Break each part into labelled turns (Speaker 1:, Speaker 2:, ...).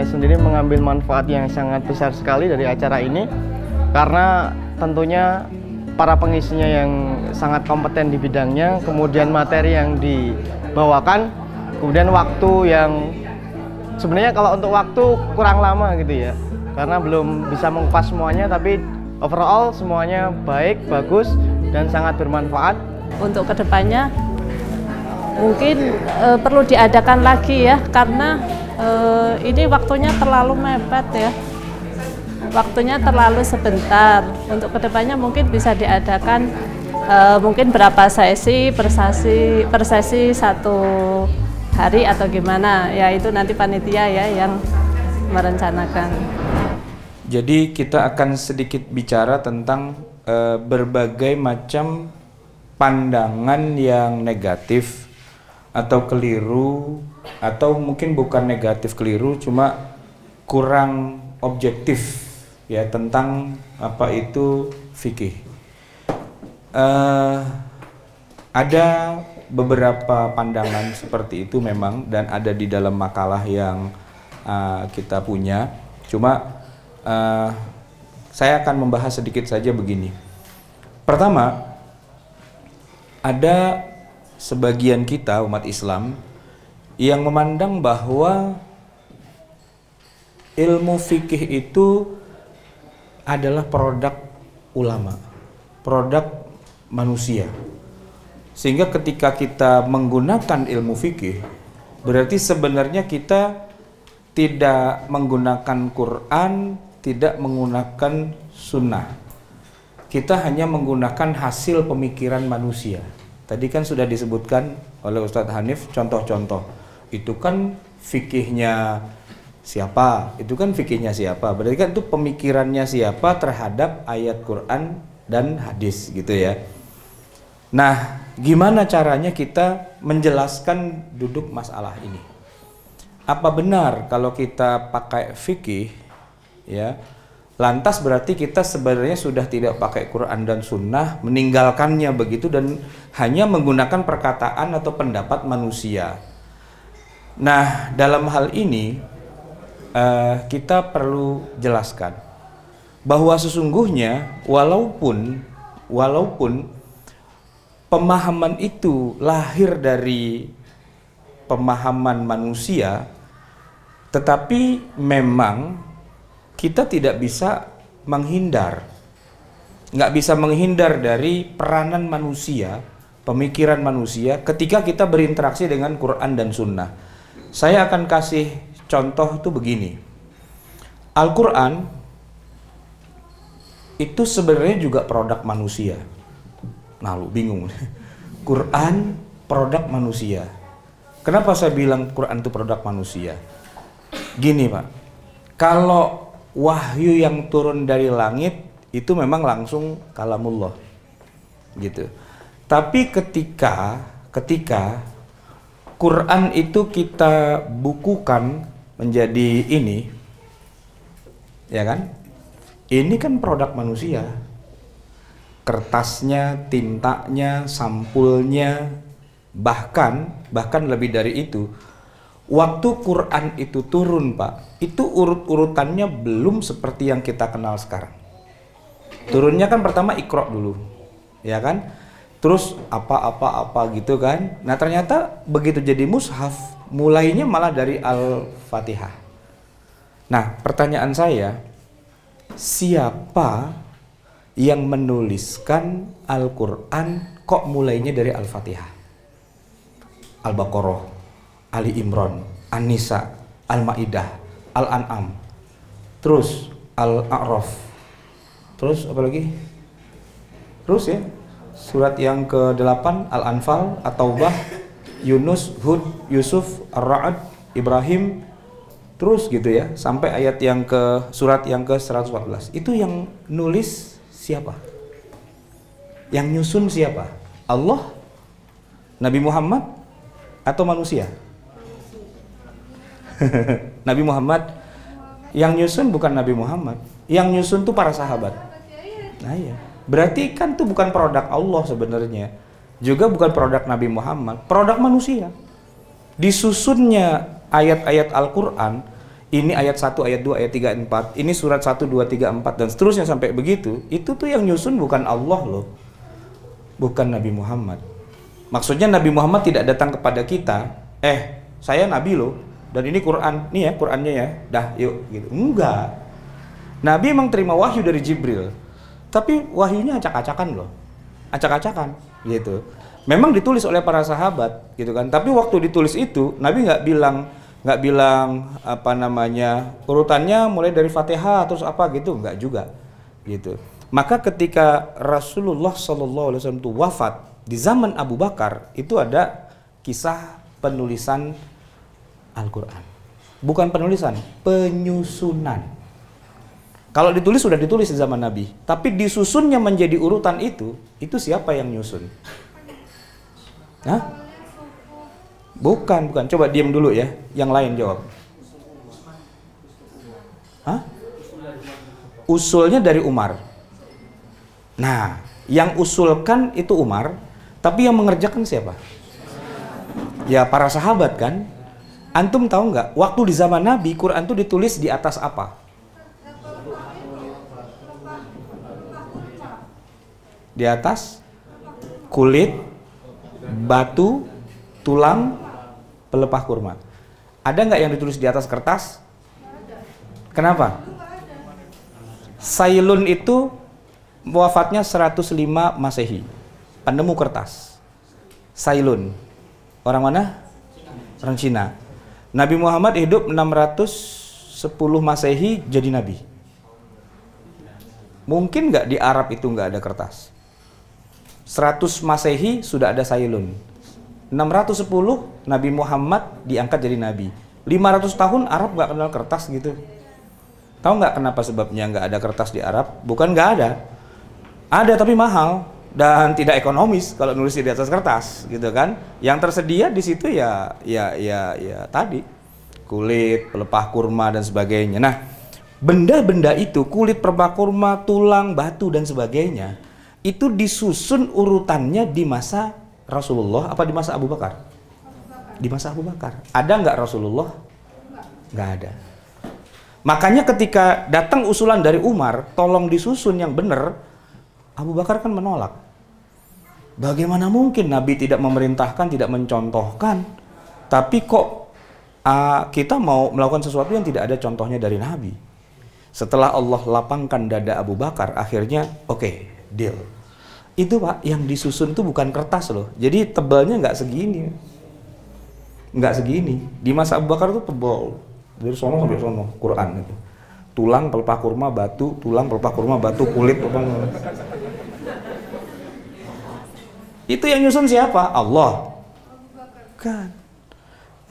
Speaker 1: saya sendiri mengambil manfaat yang sangat besar sekali dari acara ini, karena tentunya para pengisinya yang sangat kompeten di bidangnya, kemudian materi yang dibawakan, kemudian waktu yang sebenarnya kalau untuk waktu kurang lama gitu ya, karena belum bisa mengupas semuanya, tapi overall semuanya baik, bagus, dan sangat bermanfaat.
Speaker 2: Untuk kedepannya mungkin perlu diadakan lagi ya, karena ini waktunya terlalu mepet ya, waktunya terlalu sebentar. Untuk kedepannya mungkin bisa diadakan mungkin berapa sesi per sesi 1 hari atau gimana ya, itu nanti panitia ya yang merencanakan.
Speaker 3: Jadi kita akan sedikit bicara tentang berbagai macam pandangan yang negatif atau keliru, atau mungkin bukan negatif keliru, cuma kurang objektif ya tentang apa itu fikih. Ada beberapa pandangan seperti itu memang, dan ada di dalam makalah yang kita punya. Cuma saya akan membahas sedikit saja begini. Pertama, ada sebagian kita umat Islam yang memandang bahwa ilmu fikih itu adalah produk ulama, produk manusia. Sehingga ketika kita menggunakan ilmu fikih, berarti sebenarnya kita tidak menggunakan Quran, tidak menggunakan sunnah. Kita hanya menggunakan hasil pemikiran manusia. Tadi kan sudah disebutkan oleh Ustadz Hanif contoh-contoh. Itu kan fikihnya siapa? Itu kan fikihnya siapa? Berarti kan itu pemikirannya siapa terhadap ayat Quran dan hadis gitu ya. Nah, gimana caranya kita menjelaskan duduk masalah ini? Apa benar kalau kita pakai fikih ya, lantas berarti kita sebenarnya sudah tidak pakai Quran dan Sunnah, meninggalkannya begitu dan hanya menggunakan perkataan atau pendapat manusia. Nah, dalam hal ini kita perlu jelaskan bahwa sesungguhnya walaupun pemahaman itu lahir dari pemahaman manusia, tetapi memang kita tidak bisa menghindar, nggak bisa menghindar dari peranan manusia, pemikiran manusia ketika kita berinteraksi dengan Quran dan Sunnah. Saya akan kasih contoh itu begini. Al-Quran itu sebenarnya juga produk manusia. Nah, lu bingung. Quran produk manusia. Kenapa saya bilang Quran itu produk manusia? Gini Pak, kalau wahyu yang turun dari langit itu memang langsung kalamullah gitu. Tapi ketika Quran itu kita bukukan menjadi ini, ya kan? Ini kan produk manusia. Kertasnya, tintanya, sampulnya, bahkan lebih dari itu. Waktu Quran itu turun Pak, itu urut-urutannya belum seperti yang kita kenal sekarang. Turunnya kan pertama Iqra dulu, ya kan? Terus apa gitu kan. Nah ternyata begitu jadi mushaf, mulainya malah dari Al-Fatihah. Nah pertanyaan saya, siapa yang menuliskan Al-Quran kok mulainya dari Al-Fatihah? Al-Baqarah, Ali Imran, An-Nisa, Al-Ma'idah, Al-An'am, terus Al-A'raf, terus apa lagi? Terus ya, surat yang ke-8 Al-Anfal, At-Taubah, Yunus, Hud, Yusuf, Ar-Ra'd, Ibrahim, terus gitu ya, sampai ayat yang surat yang ke-114. Itu yang nulis siapa? Yang nyusun siapa? Allah? Nabi Muhammad? Atau manusia? Nabi Muhammad. Yang nyusun bukan Nabi Muhammad, yang nyusun tuh para sahabat. Nah iya, berarti kan itu bukan produk Allah sebenarnya, juga bukan produk Nabi Muhammad, produk manusia. Disusunnya ayat-ayat Al-Quran ini ayat 1, ayat 2, ayat 3, ayat 4, ini surat 1, 2, 3, 4 dan seterusnya sampai begitu, itu tuh yang nyusun bukan Allah loh. Bukan Nabi Muhammad. Maksudnya Nabi Muhammad tidak datang kepada kita, saya Nabi loh, dan ini Quran, nih ya Qurannya ya, dah yuk gitu. Enggak. Nabi emang terima wahyu dari Jibril, tapi wahyunya acak-acakan loh, acak-acakan gitu. Memang ditulis oleh para sahabat gitu kan, tapi waktu ditulis itu Nabi nggak bilang apa namanya urutannya mulai dari Fatihah terus apa gitu, nggak juga gitu. Maka ketika Rasulullah SAW itu wafat di zaman Abu Bakar, itu ada kisah penulisan Al-Quran. Bukan penulisan, penyusunan. Kalau ditulis sudah ditulis di zaman Nabi, tapi disusunnya menjadi urutan itu siapa yang nyusun? Hah? Bukan. Coba diam dulu ya. Yang lain jawab. Hah? Usulnya dari Umar. Nah, yang usulkan itu Umar, tapi yang mengerjakan siapa? Ya para sahabat kan. Antum tahu nggak? Waktu di zaman Nabi, Quran itu ditulis di atas apa? Di atas kulit, batu, tulang, pelepah kurma. Ada nggak yang ditulis di atas kertas? Kenapa? Sailun itu wafatnya 105 Masehi. Penemu kertas. Sailun. Orang mana? Orang Cina. Nabi Muhammad hidup 610 Masehi jadi Nabi. Mungkin nggak di Arab itu nggak ada kertas? 100 Masehi sudah ada Sailun. 610 Nabi Muhammad diangkat jadi Nabi. 500 tahun Arab nggak kenal kertas gitu. Tahu nggak kenapa sebabnya nggak ada kertas di Arab? Bukan nggak ada. Ada tapi mahal dan tidak ekonomis kalau nulis di atas kertas gitu kan. Yang tersedia di situ ya tadi kulit, pelepah kurma dan sebagainya. Nah, benda-benda itu, kulit, pelepah kurma, tulang, batu dan sebagainya, itu disusun urutannya di masa Rasulullah apa di masa Abu Bakar? Di masa Abu Bakar. Ada nggak Rasulullah? Nggak ada. Makanya ketika datang usulan dari Umar, tolong disusun yang benar, Abu Bakar kan menolak. Bagaimana mungkin Nabi tidak memerintahkan, tidak mencontohkan, tapi kok kita mau melakukan sesuatu yang tidak ada contohnya dari Nabi. Setelah Allah lapangkan dada Abu Bakar, akhirnya oke, deal. Itu Pak, yang disusun itu bukan kertas loh. Jadi tebalnya nggak segini. Nggak segini. Di masa Abu Bakar itu tebal. Dari sono sampai sono, Quran itu. Tulang, pelepah kurma, batu, tulang, pelepah kurma, batu, kulit, itu yang nyusun siapa? Allah. Bukan.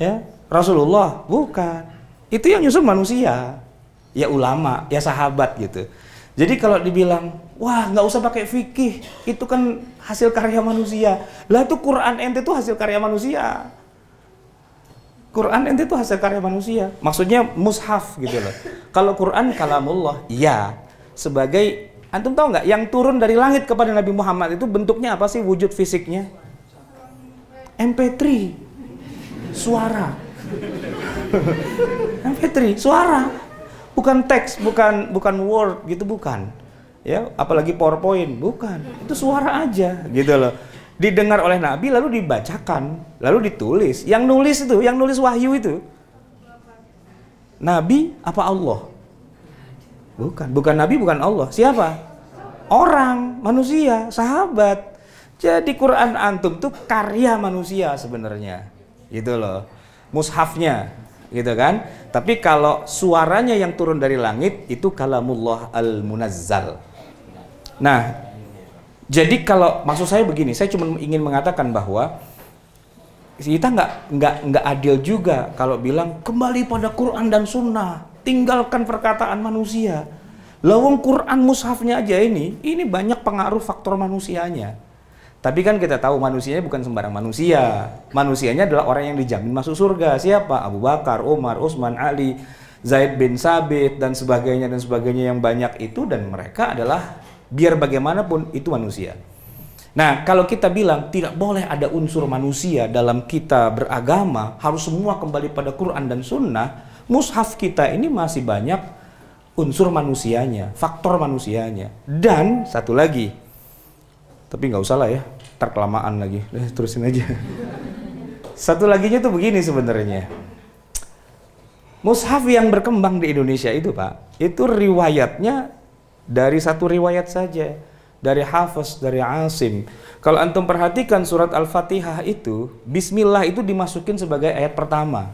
Speaker 3: Ya, Rasulullah? Bukan. Itu yang nyusun manusia. Ya ulama, ya sahabat gitu. Jadi kalau dibilang, wah nggak usah pakai fikih, itu kan hasil karya manusia. Lah itu Quran ente itu hasil karya manusia. Quran ente itu hasil karya manusia. Maksudnya mushaf gitu loh. Kalau Quran kalamullah, iya. Sebagai, antum tahu nggak, yang turun dari langit kepada Nabi Muhammad itu bentuknya apa sih wujud fisiknya? MP3, suara. MP3, suara. Bukan teks, bukan word gitu, bukan. Ya, apalagi PowerPoint, bukan. Itu suara aja gitu loh. Didengar oleh Nabi lalu dibacakan, lalu ditulis. Yang nulis itu, yang nulis wahyu itu Nabi apa Allah? Bukan Nabi, bukan Allah. Siapa? Orang, manusia, sahabat. Jadi Quran antum tuh karya manusia sebenarnya. Gitu loh. Mushafnya gitu kan. Tapi kalau suaranya yang turun dari langit itu kalamullah al-munazzal. Nah, jadi kalau maksud saya begini, saya cuma ingin mengatakan bahwa kita nggak adil juga kalau bilang kembali pada Quran dan Sunnah, tinggalkan perkataan manusia. Lawang Quran mushafnya aja ini banyak pengaruh faktor manusianya. Tapi kan kita tahu manusianya bukan sembarang manusia. Manusianya adalah orang yang dijamin masuk surga. Siapa? Abu Bakar, Umar, Utsman, Ali, Zaid bin Sabit dan sebagainya yang banyak itu, dan mereka adalah biar bagaimanapun itu manusia. Nah, kalau kita bilang tidak boleh ada unsur manusia dalam kita beragama, harus semua kembali pada Quran dan Sunnah, mushaf kita ini masih banyak unsur manusianya, faktor manusianya. Dan satu lagi, tapi nggak usah lah ya, terkelamaan lagi, terusin aja. Satu laginya tuh begini sebenarnya. Mushaf yang berkembang di Indonesia itu Pak, itu riwayatnya dari satu riwayat saja, dari Hafiz, dari Asim. Kalau antum perhatikan surat Al-Fatihah itu, Bismillah itu dimasukin sebagai ayat pertama,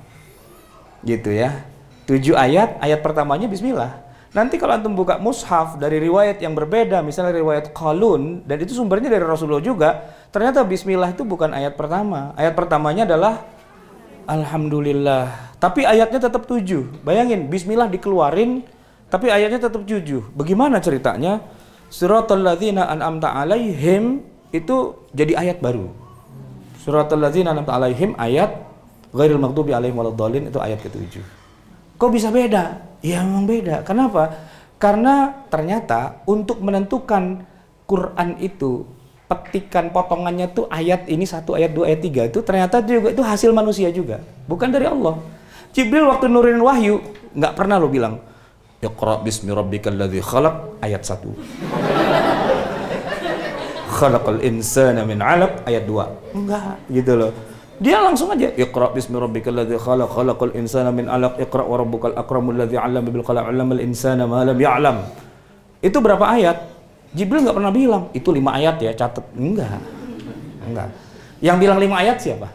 Speaker 3: gitu ya. 7 ayat, ayat pertamanya Bismillah. Nanti kalau antum buka mushaf dari riwayat yang berbeda, misalnya riwayat Qalun, dan itu sumbernya dari Rasulullah juga, ternyata Bismillah itu bukan ayat pertama. Ayat pertamanya adalah Alhamdulillah. Tapi ayatnya tetap 7. Bayangin, Bismillah dikeluarin, tapi ayatnya tetap 7. Bagaimana ceritanya? Suratul ladzina an'amta alaihim itu jadi ayat baru. Suratul ladzina an'amta alaihim ayat ghairil maghdubi alaihim waladdallin itu ayat ke-7. Kok bisa beda? Ya memang beda. Kenapa? Karena ternyata untuk menentukan Quran itu petikan potongannya tuh ayat ini 1, ayat 2, ayat 3 itu ternyata juga itu hasil manusia juga, bukan dari Allah. Jibril waktu nurunin wahyu nggak pernah lo bilang Iqra bismi rabbikal ladzi khalaq ayat 1. Khalaqal insana min 'alaq ayat 2. Enggak, gitu loh. Dia langsung aja Iqra bismi rabbikal ladzi khalaq khalaqal insana min 'alaq Iqra wa rabbukal akramul ladzi 'allama bil qalam 'allamal insana ma lam ya'lam. Itu berapa ayat? Jibril nggak pernah bilang itu 5 ayat ya, catat. Enggak. Yang bilang 5 ayat siapa?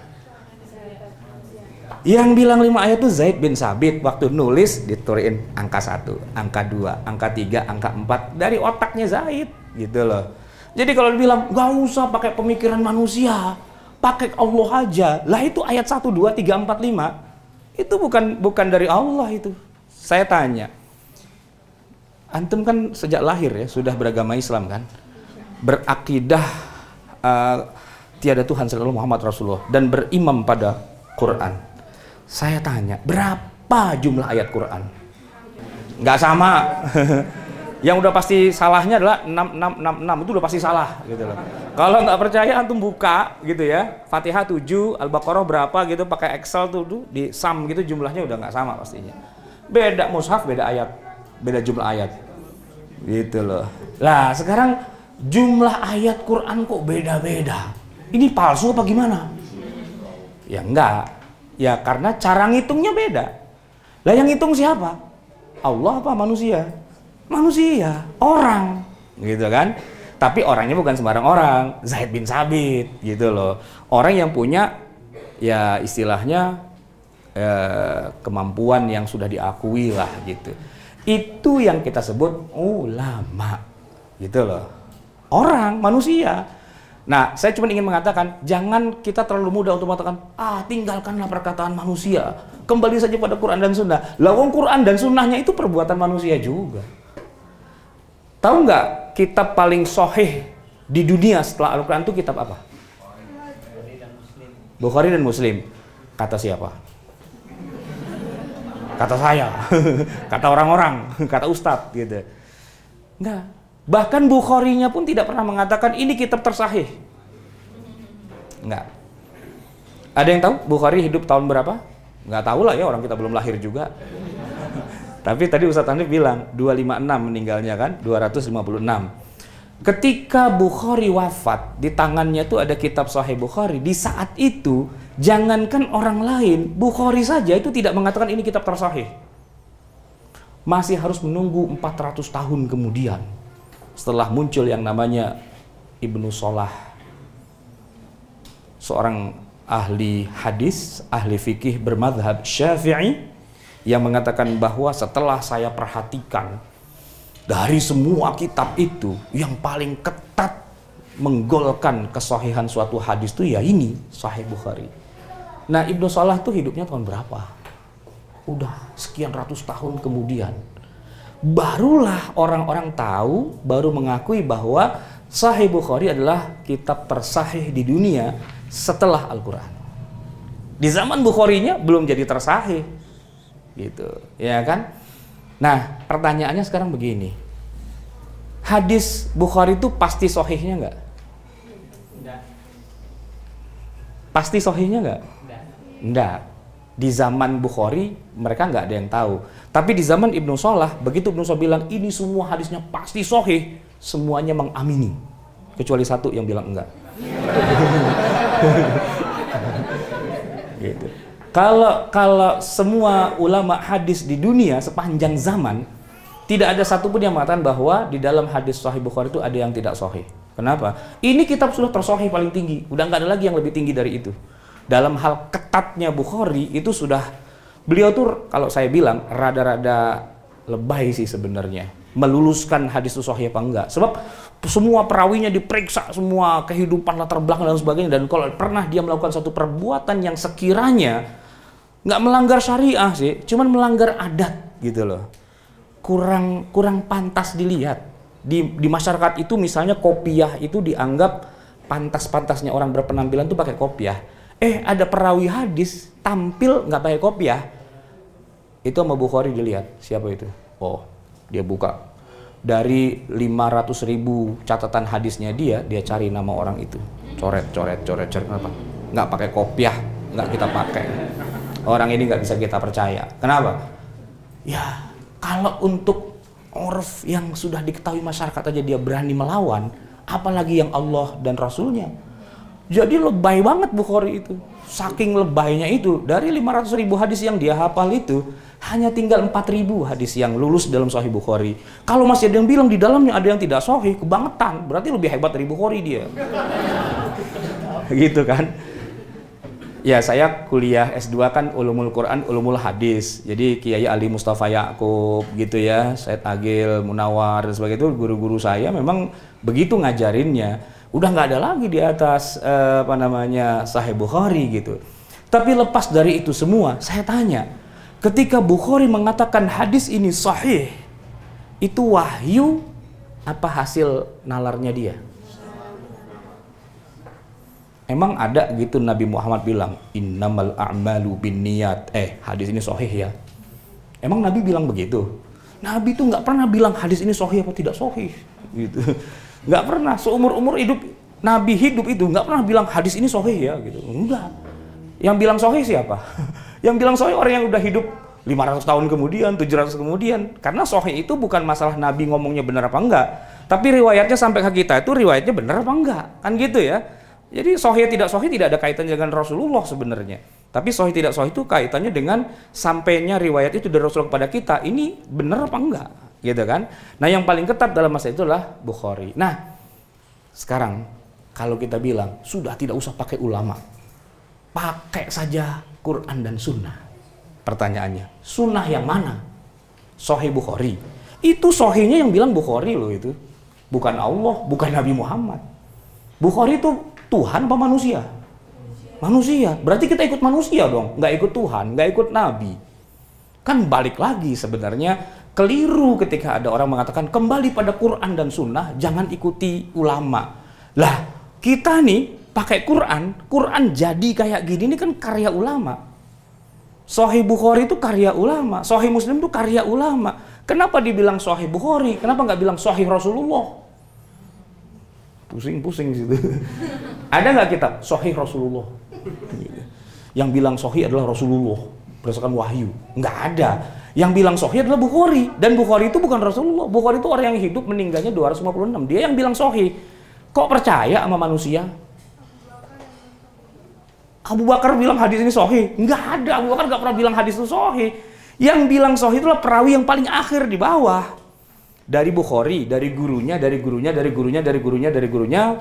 Speaker 3: Yang bilang 5 ayat itu Zaid bin Sabit. Waktu nulis diturin angka 1, angka 2, angka 3, angka 4 dari otaknya Zaid, gitu loh. Jadi kalau dibilang nggak usah pakai pemikiran manusia, pakai Allah aja. Lah itu ayat 1, 2, 3, 4, 5 itu bukan dari Allah itu. Saya tanya, antum kan sejak lahir ya sudah beragama Islam kan, berakidah tiada Tuhan selain Muhammad Rasulullah dan berimam pada Quran. Saya tanya, berapa jumlah ayat Quran? Nggak sama. Yang udah pasti salahnya adalah 666 itu udah pasti salah gitu loh. Kalau nggak percaya antum buka gitu ya, Fatihah 7, Al-Baqarah berapa gitu, pakai Excel tuh di sum gitu jumlahnya udah nggak sama pastinya. Beda mushaf, beda ayat, beda jumlah ayat gitu loh. Lah sekarang jumlah ayat Quran kok beda-beda, ini palsu apa gimana? Ya enggak, ya karena cara ngitungnya beda. Lah yang ngitung siapa? Allah apa manusia? Manusia, orang gitu kan. Tapi orangnya bukan sembarang orang, Zaid bin Sabit gitu loh. Orang yang punya ya istilahnya kemampuan yang sudah diakui lah gitu. Itu yang kita sebut ulama gitu loh. Orang, manusia. Nah, saya cuma ingin mengatakan jangan kita terlalu mudah untuk mengatakan tinggalkanlah perkataan manusia, kembali saja pada Quran dan Sunnah. Lah wong Quran dan Sunnahnya itu perbuatan manusia juga. Tahu nggak kitab paling sahih di dunia setelah Al-Quran itu kitab apa? Bukhari dan Muslim. Kata siapa? Kata saya, kata orang-orang, kata ustadz gitu. Enggak. Bahkan Bukharinya pun tidak pernah mengatakan ini kitab tersahih. Enggak. Ada yang tahu Bukhari hidup tahun berapa? Enggak tahu lah ya, orang kita belum lahir juga. Tapi tadi Ustadz Hanif bilang 256 meninggalnya kan, 256. Ketika Bukhari wafat, di tangannya tuh ada kitab Sahih Bukhari. Di saat itu, jangankan orang lain, Bukhari saja itu tidak mengatakan ini kitab tersahih. Masih harus menunggu 400 tahun kemudian. Setelah muncul yang namanya Ibnu Salah. Seorang ahli hadis, ahli fikih bermadhab Syafi'i, yang mengatakan bahwa setelah saya perhatikan dari semua kitab itu yang paling ketat menggolkan kesahihan suatu hadis itu ya ini Sahih Bukhari. Nah Ibnu Salah tuh hidupnya tahun berapa? Udah sekian ratus tahun kemudian barulah orang-orang tahu, baru mengakui bahwa Sahih Bukhari adalah kitab tersahih di dunia setelah Al-Quran. Di zaman Bukharinya belum jadi tersahih gitu, ya kan? Nah, pertanyaannya sekarang begini. Hadis Bukhari itu pasti sahihnya enggak? Enggak. Pasti sahihnya enggak? Enggak. Di zaman Bukhari mereka nggak ada yang tahu. Tapi di zaman Ibnu Shalah, begitu Ibnu Shalah bilang ini semua hadisnya pasti sahih, semuanya mengamini. Kecuali satu yang bilang enggak. Gitu. Kalau semua ulama hadis di dunia sepanjang zaman tidak ada satupun yang mengatakan bahwa di dalam hadis Sahih Bukhari itu ada yang tidak sahih. Kenapa? Ini kitab sudah tersahih paling tinggi. Udah nggak ada lagi yang lebih tinggi dari itu. Dalam hal ketatnya Bukhari itu sudah, beliau tuh kalau saya bilang rada-rada lebay sih sebenarnya meluluskan hadis itu sahih apa enggak. Sebab semua perawinya diperiksa, semua kehidupan latar belakang dan sebagainya, dan kalau pernah dia melakukan satu perbuatan yang sekiranya nggak melanggar syariah sih, cuman melanggar adat gitu loh, kurang pantas dilihat di masyarakat itu. Misalnya kopiah itu dianggap pantas-pantasnya orang berpenampilan tuh pakai kopiah. Ada perawi hadis tampil nggak pakai kopiah, itu sama Bukhari dilihat siapa itu. Oh, dia buka dari 500.000 catatan hadisnya dia cari nama orang itu, coret. Kenapa? Nggak pakai kopiah, nggak kita pakai. Orang ini nggak bisa kita percaya. Kenapa? Ya, kalau untuk urf yang sudah diketahui masyarakat aja dia berani melawan, apalagi yang Allah dan Rasulnya. Jadi lebay banget Bukhari itu. Saking lebaynya itu, dari 500.000 hadis yang dia hafal itu, hanya tinggal 4.000 hadis yang lulus dalam Sahih Bukhari. Kalau masih ada yang bilang di dalamnya ada yang tidak sahih, kebangetan. Berarti lebih hebat dari Bukhari dia. Gitu kan. Ya, saya kuliah S2 kan Ulumul Quran, Ulumul Hadis. Jadi Kiai Ali Mustafa Ya'qub gitu ya, Said Agil, Munawar dan sebagainya, itu guru-guru saya memang begitu ngajarinnya. Udah nggak ada lagi di atas Sahih Bukhari gitu. Tapi lepas dari itu semua, saya tanya, ketika Bukhari mengatakan hadis ini sahih, itu wahyu apa hasil nalarnya dia? Emang ada gitu Nabi Muhammad bilang innamal a'malu binniyat, hadis ini sahih ya? Emang Nabi bilang begitu? Nabi tuh nggak pernah bilang hadis ini sahih apa tidak sahih gitu. Nggak pernah, seumur-umur hidup Nabi hidup itu nggak pernah bilang hadis ini sahih ya gitu. Enggak. Yang bilang sahih siapa? Yang bilang sahih orang yang udah hidup 500 tahun kemudian, 700 kemudian. Karena sahih itu bukan masalah Nabi ngomongnya benar apa enggak, tapi riwayatnya sampai ke kita itu riwayatnya benar apa enggak, kan gitu ya. Jadi sahih tidak ada kaitannya dengan Rasulullah sebenarnya. Tapi sahih tidak sahih itu kaitannya dengan sampainya riwayat itu dari Rasulullah kepada kita, ini benar apa enggak, gitu kan. Nah, yang paling ketat dalam masa itu adalah Bukhari. Nah, sekarang kalau kita bilang sudah tidak usah pakai ulama, pakai saja Quran dan Sunnah. Pertanyaannya, Sunnah yang mana? Sahih Bukhari. Itu sahihnya yang bilang Bukhari loh itu, bukan Allah, bukan Nabi Muhammad. Bukhari itu Tuhan apa manusia? Manusia. Berarti kita ikut manusia dong, nggak ikut Tuhan, nggak ikut Nabi. Kan balik lagi sebenarnya keliru ketika ada orang mengatakan kembali pada Quran dan Sunnah, jangan ikuti ulama. Lah, kita nih pakai Quran jadi kayak gini, ini kan karya ulama. Sahih Bukhari itu karya ulama, Sahih Muslim itu karya ulama. Kenapa dibilang Sahih Bukhari? Kenapa nggak bilang Sahih Rasulullah? Pusing-pusing situ. Ada nggak kitab Sahih Rasulullah? Yang bilang Sahih adalah Rasulullah berdasarkan wahyu? Nggak ada. Yang bilang Sahih adalah Bukhari, dan Bukhari itu bukan Rasulullah. Bukhari itu orang yang hidup meninggalnya 256. Dia yang bilang Sahih. Kok percaya sama manusia? Abu Bakar bilang hadis ini sahih? Nggak ada. Abu Bakar nggak pernah bilang hadis itu sahih. Yang bilang sahih itulah perawi yang paling akhir di bawah. Dari Bukhari, dari gurunya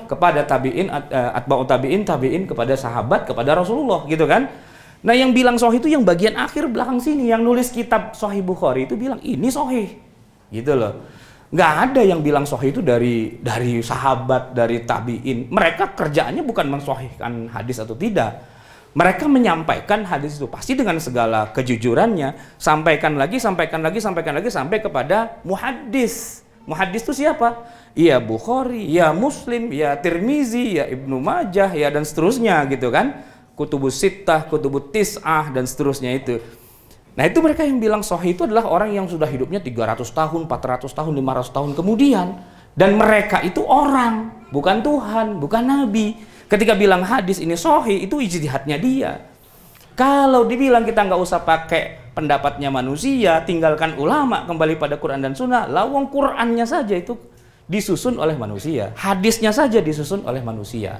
Speaker 3: kepada tabi'in, atba'ut tabi'in kepada sahabat, kepada Rasulullah, gitu kan. Nah, yang bilang sahih itu yang bagian akhir belakang sini, yang nulis kitab Sahih Bukhari itu bilang ini sahih. Gitu loh. Nggak ada yang bilang sahih itu dari sahabat, dari tabi'in. Mereka kerjaannya bukan mensahihkan hadis atau tidak. Mereka menyampaikan hadis itu pasti dengan segala kejujurannya, sampaikan lagi sampai kepada muhaddis. Muhaddis itu siapa? Ya Bukhari, ya Muslim, ya Tirmizi, ya Ibnu Majah, ya dan seterusnya gitu kan. Kutubus Sittah, Kutubut Tis'ah dan seterusnya itu. Nah, itu mereka yang bilang sahih itu adalah orang yang sudah hidupnya 300 tahun, 400 tahun, 500 tahun kemudian. Dan mereka itu orang, bukan Tuhan, bukan Nabi. Ketika bilang hadis ini sahih, itu ijtihadnya dia. Kalau dibilang kita nggak usah pakai pendapatnya manusia, tinggalkan ulama, kembali pada Quran dan Sunnah, lawang Qurannya saja itu disusun oleh manusia, hadisnya saja disusun oleh manusia.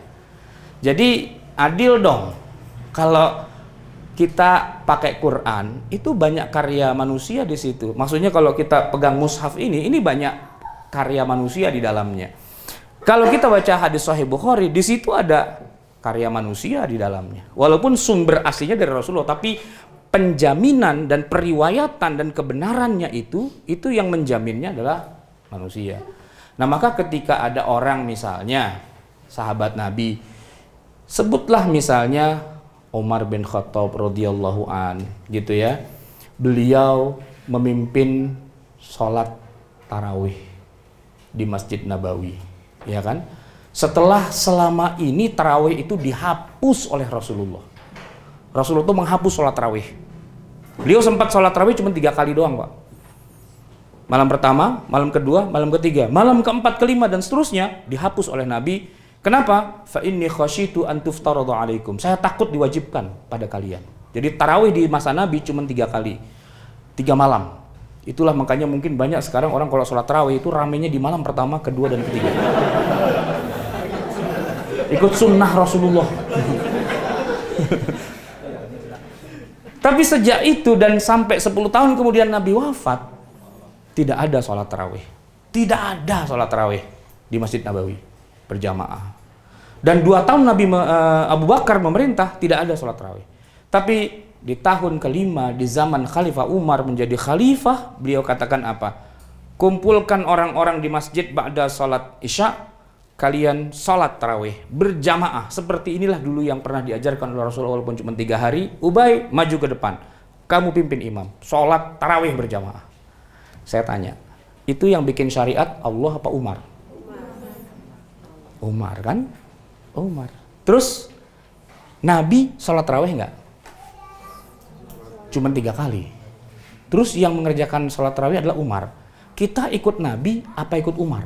Speaker 3: Jadi adil dong. Kalau kita pakai Quran, itu banyak karya manusia di situ. Maksudnya kalau kita pegang mushaf ini banyak karya manusia di dalamnya. Kalau kita baca hadis Sahih Bukhari, di situ ada karya manusia di dalamnya. Walaupun sumber aslinya dari Rasulullah, tapi penjaminan dan periwayatan dan kebenarannya itu yang menjaminnya adalah manusia. Nah, maka ketika ada orang misalnya sahabat Nabi, sebutlah misalnya Umar bin Khattab radhiyallahu an, gitu ya. Beliau memimpin sholat tarawih di Masjid Nabawi, ya kan? Setelah selama ini tarawih itu dihapus oleh Rasulullah. Rasulullah itu menghapus sholat tarawih. Beliau sempat sholat tarawih cuma 3 kali doang, Pak. Malam pertama, malam kedua, malam ketiga, malam keempat, kelima, dan seterusnya dihapus oleh Nabi. Kenapa? Fa inni khasyitu an tuftarada alaikum. Saya takut diwajibkan pada kalian. Jadi tarawih di masa Nabi cuma 3 kali. 3 malam. Itulah makanya mungkin banyak sekarang orang kalau sholat tarawih itu ramenya di malam pertama, kedua, dan ketiga. Ikut sunnah Rasulullah. Tapi sejak itu dan sampai 10 tahun kemudian Nabi wafat, tidak ada sholat tarawih. Tidak ada sholat tarawih di Masjid Nabawi berjamaah. Dan 2 tahun Nabi Abu Bakar memerintah, tidak ada sholat tarawih. Tapi di tahun kelima, di zaman Khalifah Umar menjadi khalifah, beliau katakan apa? Kumpulkan orang-orang di masjid ba'da sholat isya, kalian sholat tarawih berjamaah. Seperti inilah dulu yang pernah diajarkan oleh Rasulullah walaupun cuma 3 hari. Ubay, maju ke depan, kamu pimpin imam, sholat tarawih berjamaah. Saya tanya, itu yang bikin syariat Allah apa Umar? Umar kan? Umar. Terus Nabi sholat tarawih enggak? Cuma 3 kali. Terus yang mengerjakan sholat tarawih adalah Umar. Kita ikut Nabi apa ikut Umar?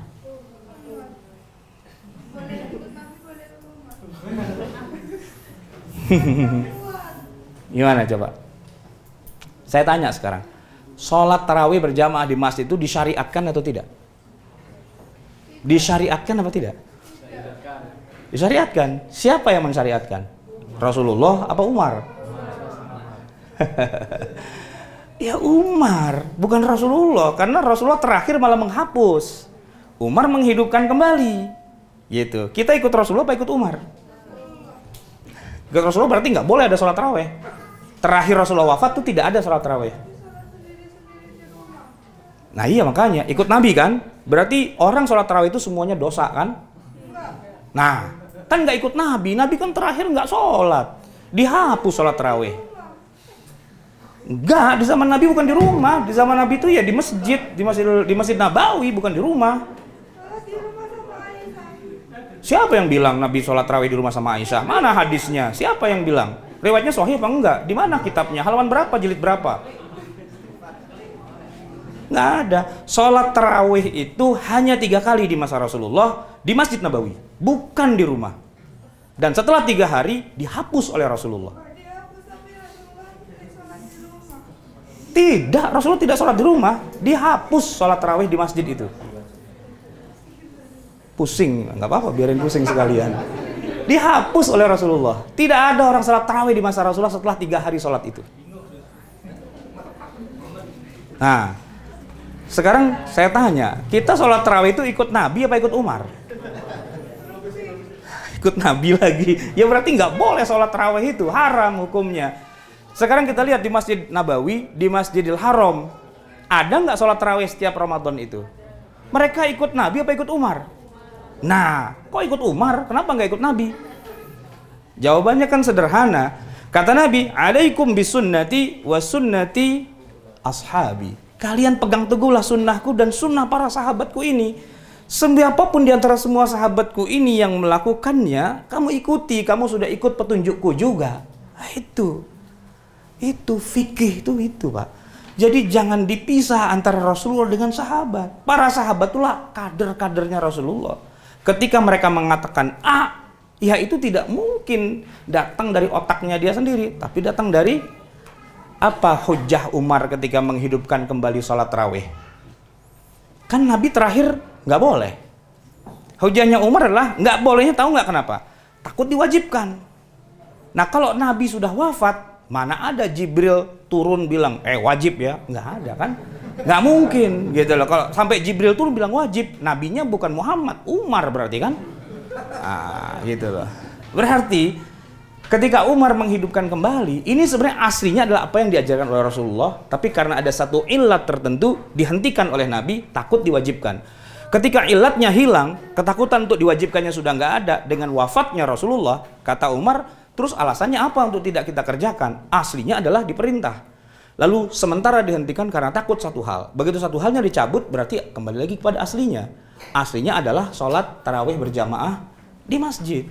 Speaker 3: Gimana coba? Saya tanya sekarang, sholat tarawih berjamaah di masjid itu disyariatkan atau tidak? Disyariatkan apa tidak? Disyariatkan. Siapa yang mensyariatkan? Rasulullah apa Umar? Ya Umar, bukan Rasulullah, karena Rasulullah terakhir malah menghapus. Umar menghidupkan kembali. Gitu. Kita ikut Rasulullah apa ikut Umar? Ikut Rasulullah berarti nggak boleh ada sholat tarawih. Terakhir Rasulullah wafat tuh tidak ada sholat tarawih. Nah iya makanya ikut Nabi kan, berarti orang sholat tarawih itu semuanya dosa kan? Nah kan nggak ikut Nabi, Nabi kan terakhir nggak sholat, dihapus sholat tarawih. Enggak, di zaman Nabi bukan di rumah, di zaman Nabi itu ya di masjid, di masjid Nabawi, bukan di rumah. Siapa yang bilang Nabi sholat tarawih di rumah sama Aisyah? Mana hadisnya? Siapa yang bilang? Riwayatnya sahih apa enggak? Di mana kitabnya? Halaman berapa? Jilid berapa? Nggak ada. Sholat tarawih itu hanya 3 kali di masa Rasulullah di Masjid Nabawi, bukan di rumah. Dan setelah 3 hari dihapus oleh Rasulullah. Tidak, Rasulullah tidak sholat di rumah, dihapus sholat tarawih di masjid itu. Pusing, nggak apa-apa, biarin pusing sekalian. Dihapus oleh Rasulullah. Tidak ada orang sholat tarawih di masa Rasulullah setelah 3 hari sholat itu. Nah, sekarang saya tanya, kita sholat tarawih itu ikut Nabi apa ikut Umar? Ikut Nabi lagi. Ya berarti nggak boleh sholat tarawih itu, haram hukumnya. Sekarang kita lihat di Masjid Nabawi, di Masjidil Haram, ada nggak sholat tarawih setiap Ramadan itu? Mereka ikut Nabi apa ikut Umar? Nah, kok ikut Umar? Kenapa nggak ikut Nabi? Jawabannya kan sederhana. Kata Nabi, alaikum bisunnati wa sunnati ashabi. Kalian pegang teguhlah sunnahku dan sunnah para sahabatku ini. Siapapun di antara semua sahabatku ini yang melakukannya, kamu ikuti, kamu sudah ikut petunjukku juga. Nah, itu fikih itu Pak. Jadi jangan dipisah antara Rasulullah dengan sahabat. Para sahabat itulah kader-kadernya Rasulullah. Ketika mereka mengatakan A, Ya itu tidak mungkin datang dari otaknya dia sendiri, tapi datang dari apa hujjah Umar ketika menghidupkan kembali sholat tarawih. Kan Nabi terakhir nggak boleh. Hujjahnya Umar adalah nggak bolehnya, tahu nggak kenapa? Takut diwajibkan. Nah kalau Nabi sudah wafat, mana ada Jibril turun bilang, wajib ya? Nggak ada kan? Nggak mungkin gitu loh. Kalau sampai Jibril turun bilang wajib, nabinya bukan Muhammad, Umar berarti kan? Gitu loh. Berarti ketika Umar menghidupkan kembali, ini sebenarnya aslinya adalah apa yang diajarkan oleh Rasulullah, tapi karena ada satu ilat tertentu dihentikan oleh Nabi, takut diwajibkan. Ketika ilatnya hilang, ketakutan untuk diwajibkannya sudah nggak ada dengan wafatnya Rasulullah, kata Umar, terus alasannya apa untuk tidak kita kerjakan? Aslinya adalah diperintah. Lalu sementara dihentikan karena takut satu hal. Begitu satu halnya dicabut, berarti kembali lagi kepada aslinya. Aslinya adalah sholat tarawih berjamaah di masjid.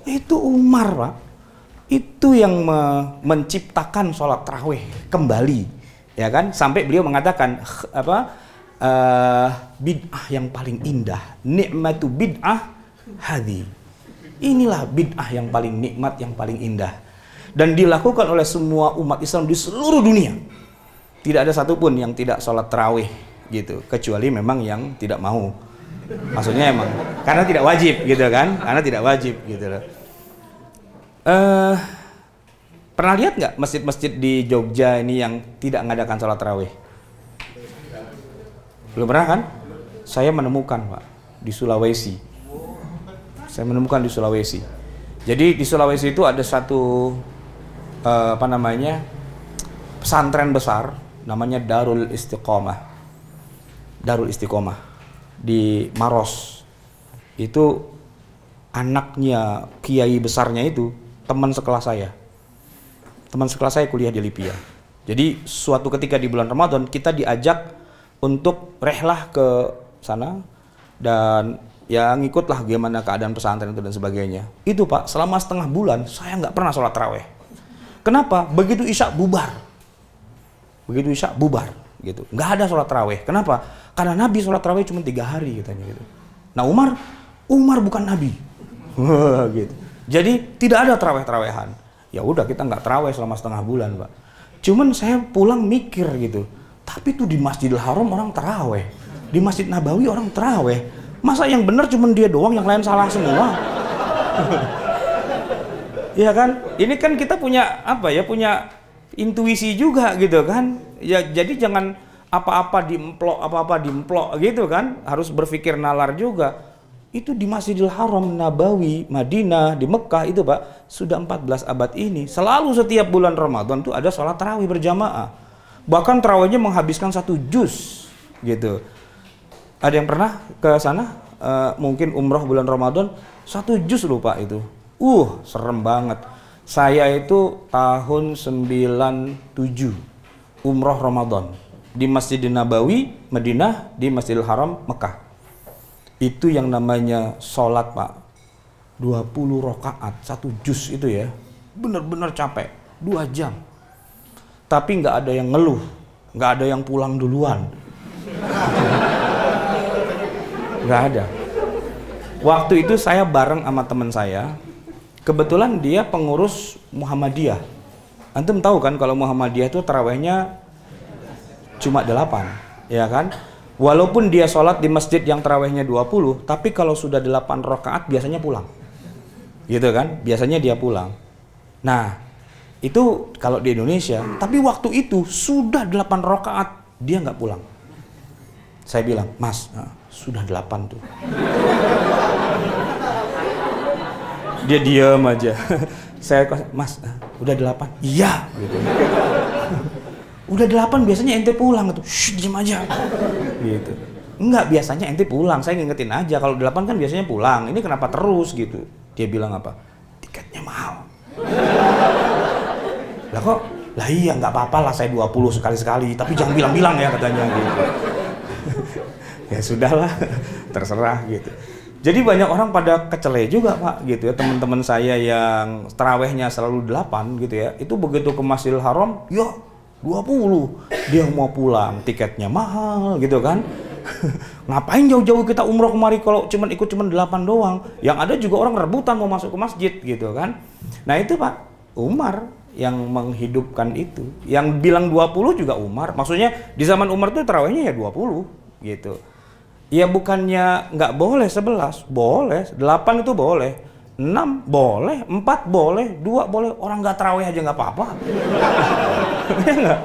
Speaker 3: Itu Umar, Pak. Itu yang menciptakan sholat tarawih kembali, ya kan? Sampai beliau mengatakan bid'ah yang paling indah, nikmatu bid'ah hadi. Inilah bid'ah yang paling nikmat, yang paling indah, dan dilakukan oleh semua umat Islam di seluruh dunia. Tidak ada satupun yang tidak sholat tarawih gitu, kecuali memang yang tidak mau. Maksudnya emang karena tidak wajib gitu kan? Karena tidak wajib gitu loh. Pernah lihat nggak masjid-masjid di Jogja ini yang tidak mengadakan sholat tarawih? Belum pernah kan? Saya menemukan, Pak, di Sulawesi. Saya menemukan di Sulawesi. Jadi di Sulawesi itu ada satu pesantren besar, namanya Darul Istiqomah. Darul Istiqomah di Maros. Itu anaknya kiai besarnya itu teman sekelas saya. Teman sekelas saya kuliah di Libya. Jadi suatu ketika di bulan Ramadan kita diajak untuk rehlah ke sana dan ya ngikutlah gimana keadaan pesantren itu dan sebagainya. Itu Pak, selama setengah bulan saya nggak pernah sholat tarawih. Kenapa? Begitu isya bubar. Begitu isya bubar gitu. Nggak ada sholat tarawih. Kenapa? Karena Nabi sholat tarawih cuma 3 hari katanya gitu. Nah Umar bukan Nabi. Gitu. Jadi tidak ada tarawih-tarawihan. Ya udah kita nggak tarawih selama setengah bulan, Pak. Cuman saya pulang mikir gitu. Tapi tuh di Masjidil Haram orang tarawih, di Masjid Nabawi orang tarawih. Masa yang benar cuman dia doang, yang lain salah semua? Iya kan? Ini kan kita punya apa ya? Punya intuisi juga gitu kan? Ya jadi jangan apa-apa diemplok gitu kan? Harus berpikir nalar juga. Itu di Masjidil Haram, Nabawi, Madinah, di Mekah itu Pak, sudah 14 abad ini. Selalu setiap bulan Ramadan tuh ada sholat tarawih berjamaah. Bahkan tarawihnya menghabiskan 1 juz gitu. Ada yang pernah ke sana? Mungkin umroh bulan Ramadan 1 juz loh Pak itu. Serem banget. Saya itu tahun 97 umroh Ramadan di Masjidil Nabawi, Madinah, di Masjidil Haram, Mekah. Itu yang namanya sholat Pak, 20 rakaat 1 juz itu ya, bener-bener capek, 2 jam. Tapi nggak ada yang ngeluh, nggak ada yang pulang duluan. Nggak ada. Waktu itu saya bareng sama teman saya, kebetulan dia pengurus Muhammadiyah. Antum tahu kan kalau Muhammadiyah itu tarawihnya cuma 8, ya kan? Walaupun dia sholat di masjid yang tarawihnya 20, tapi kalau sudah 8 rakaat biasanya pulang. Gitu kan? Biasanya dia pulang. Nah, itu kalau di Indonesia, tapi waktu itu sudah 8 rakaat dia nggak pulang. Saya bilang, Mas, sudah 8 tuh. Dia diam aja. Saya, Mas, udah 8? Iya, gitu. Udah 8 biasanya ente pulang tuh. Shh, diam aja. Gitu. Enggak, biasanya ente pulang. Saya ngingetin aja kalau 8 kan biasanya pulang. Ini kenapa terus gitu? Dia bilang apa? Tiketnya mahal. Lah kok? Lah iya, nggak apa-apa lah saya 20 sekali-sekali, tapi jangan bilang-bilang ya katanya gitu. Ya sudahlah, terserah gitu. Jadi banyak orang pada kecele juga Pak gitu ya, teman-teman saya yang tarawihnya selalu 8 gitu ya. Itu begitu ke Masjidil Haram, ya 20 dia mau pulang, tiketnya mahal gitu kan, Ngapain jauh-jauh kita umroh kemari kalau ikut 8 doang? Yang ada juga orang rebutan mau masuk ke masjid gitu kan. Nah itu Pak, Umar yang menghidupkan itu. Yang bilang 20 juga Umar. Maksudnya di zaman Umar tuh tarawihnya ya 20 gitu. Ya bukannya nggak boleh 11, boleh. 8 itu boleh. 6 boleh, 4 boleh, 2 boleh. Orang nggak tarawih aja nggak apa-apa. Ya nggak?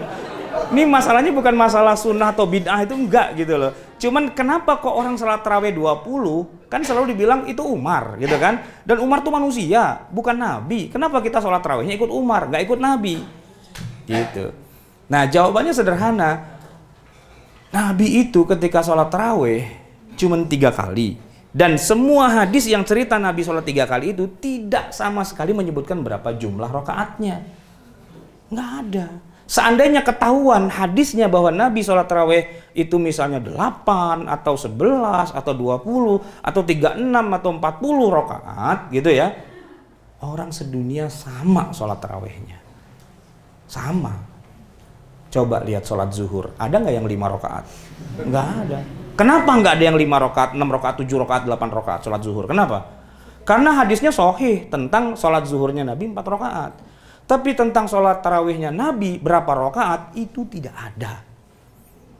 Speaker 3: Ini masalahnya bukan masalah sunnah atau bid'ah, itu enggak gitu loh. Cuman kenapa kok orang salat tarawih 20 kan selalu dibilang itu Umar gitu kan. Dan Umar tuh manusia, bukan nabi. Kenapa kita salat tarawihnya ikut Umar, nggak ikut nabi? Gitu. Nah jawabannya sederhana. Nabi itu ketika salat tarawih cuman 3 kali. Dan semua hadis yang cerita Nabi salat 3 kali itu tidak sama sekali menyebutkan berapa jumlah rakaatnya. Nggak ada. Seandainya ketahuan hadisnya bahwa Nabi sholat tarawih itu misalnya 8 atau 11 atau 20 atau 36 atau 40 rakaat gitu ya, orang sedunia sama sholat tarawihnya. Sama. Coba lihat sholat zuhur, ada nggak yang 5 rakaat? Nggak ada. Kenapa nggak ada yang 5 rakaat, 6 rakaat, 7 rakaat, 8 rakaat sholat zuhur? Kenapa? Karena hadisnya sahih tentang sholat zuhurnya Nabi 4 rakaat. Tapi tentang sholat tarawihnya Nabi berapa rakaat itu tidak ada.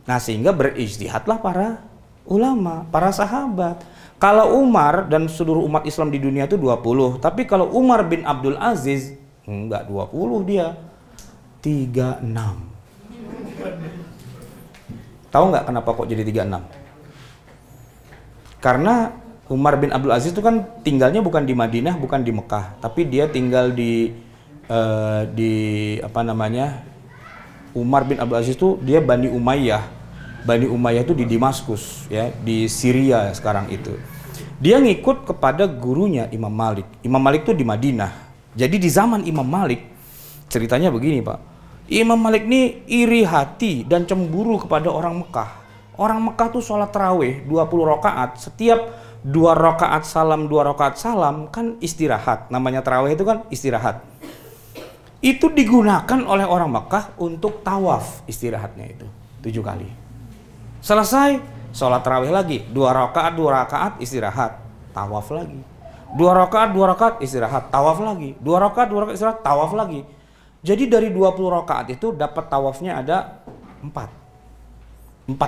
Speaker 3: Nah sehingga berijtihadlah para ulama, para sahabat. Kalau Umar dan seluruh umat Islam di dunia itu 20. Tapi kalau Umar bin Abdul Aziz enggak 20 dia. 36. Tahu nggak kenapa kok jadi 36? Karena Umar bin Abdul Aziz itu kan tinggalnya bukan di Madinah, bukan di Mekah. Tapi dia tinggal di apa namanya, Umar bin Abdul Aziz itu dia Bani Umayyah. Bani Umayyah itu di Damaskus ya, di Syria sekarang itu. Dia ngikut kepada gurunya Imam Malik. Imam Malik itu di Madinah. Jadi di zaman Imam Malik ceritanya begini Pak. Imam Malik ini iri hati dan cemburu kepada orang Mekah. Orang Mekah tuh sholat tarawih 20 rakaat, setiap 2 rakaat salam, 2 rakaat salam kan istirahat. Namanya tarawih itu kan istirahat. Itu digunakan oleh orang Mekah untuk tawaf istirahatnya itu 7 kali. Selesai sholat tarawih lagi 2 rakaat istirahat, tawaf lagi. 2 rakaat istirahat, tawaf lagi. 2 rakaat istirahat, tawaf lagi. Jadi dari 20 rakaat itu dapat tawafnya ada 4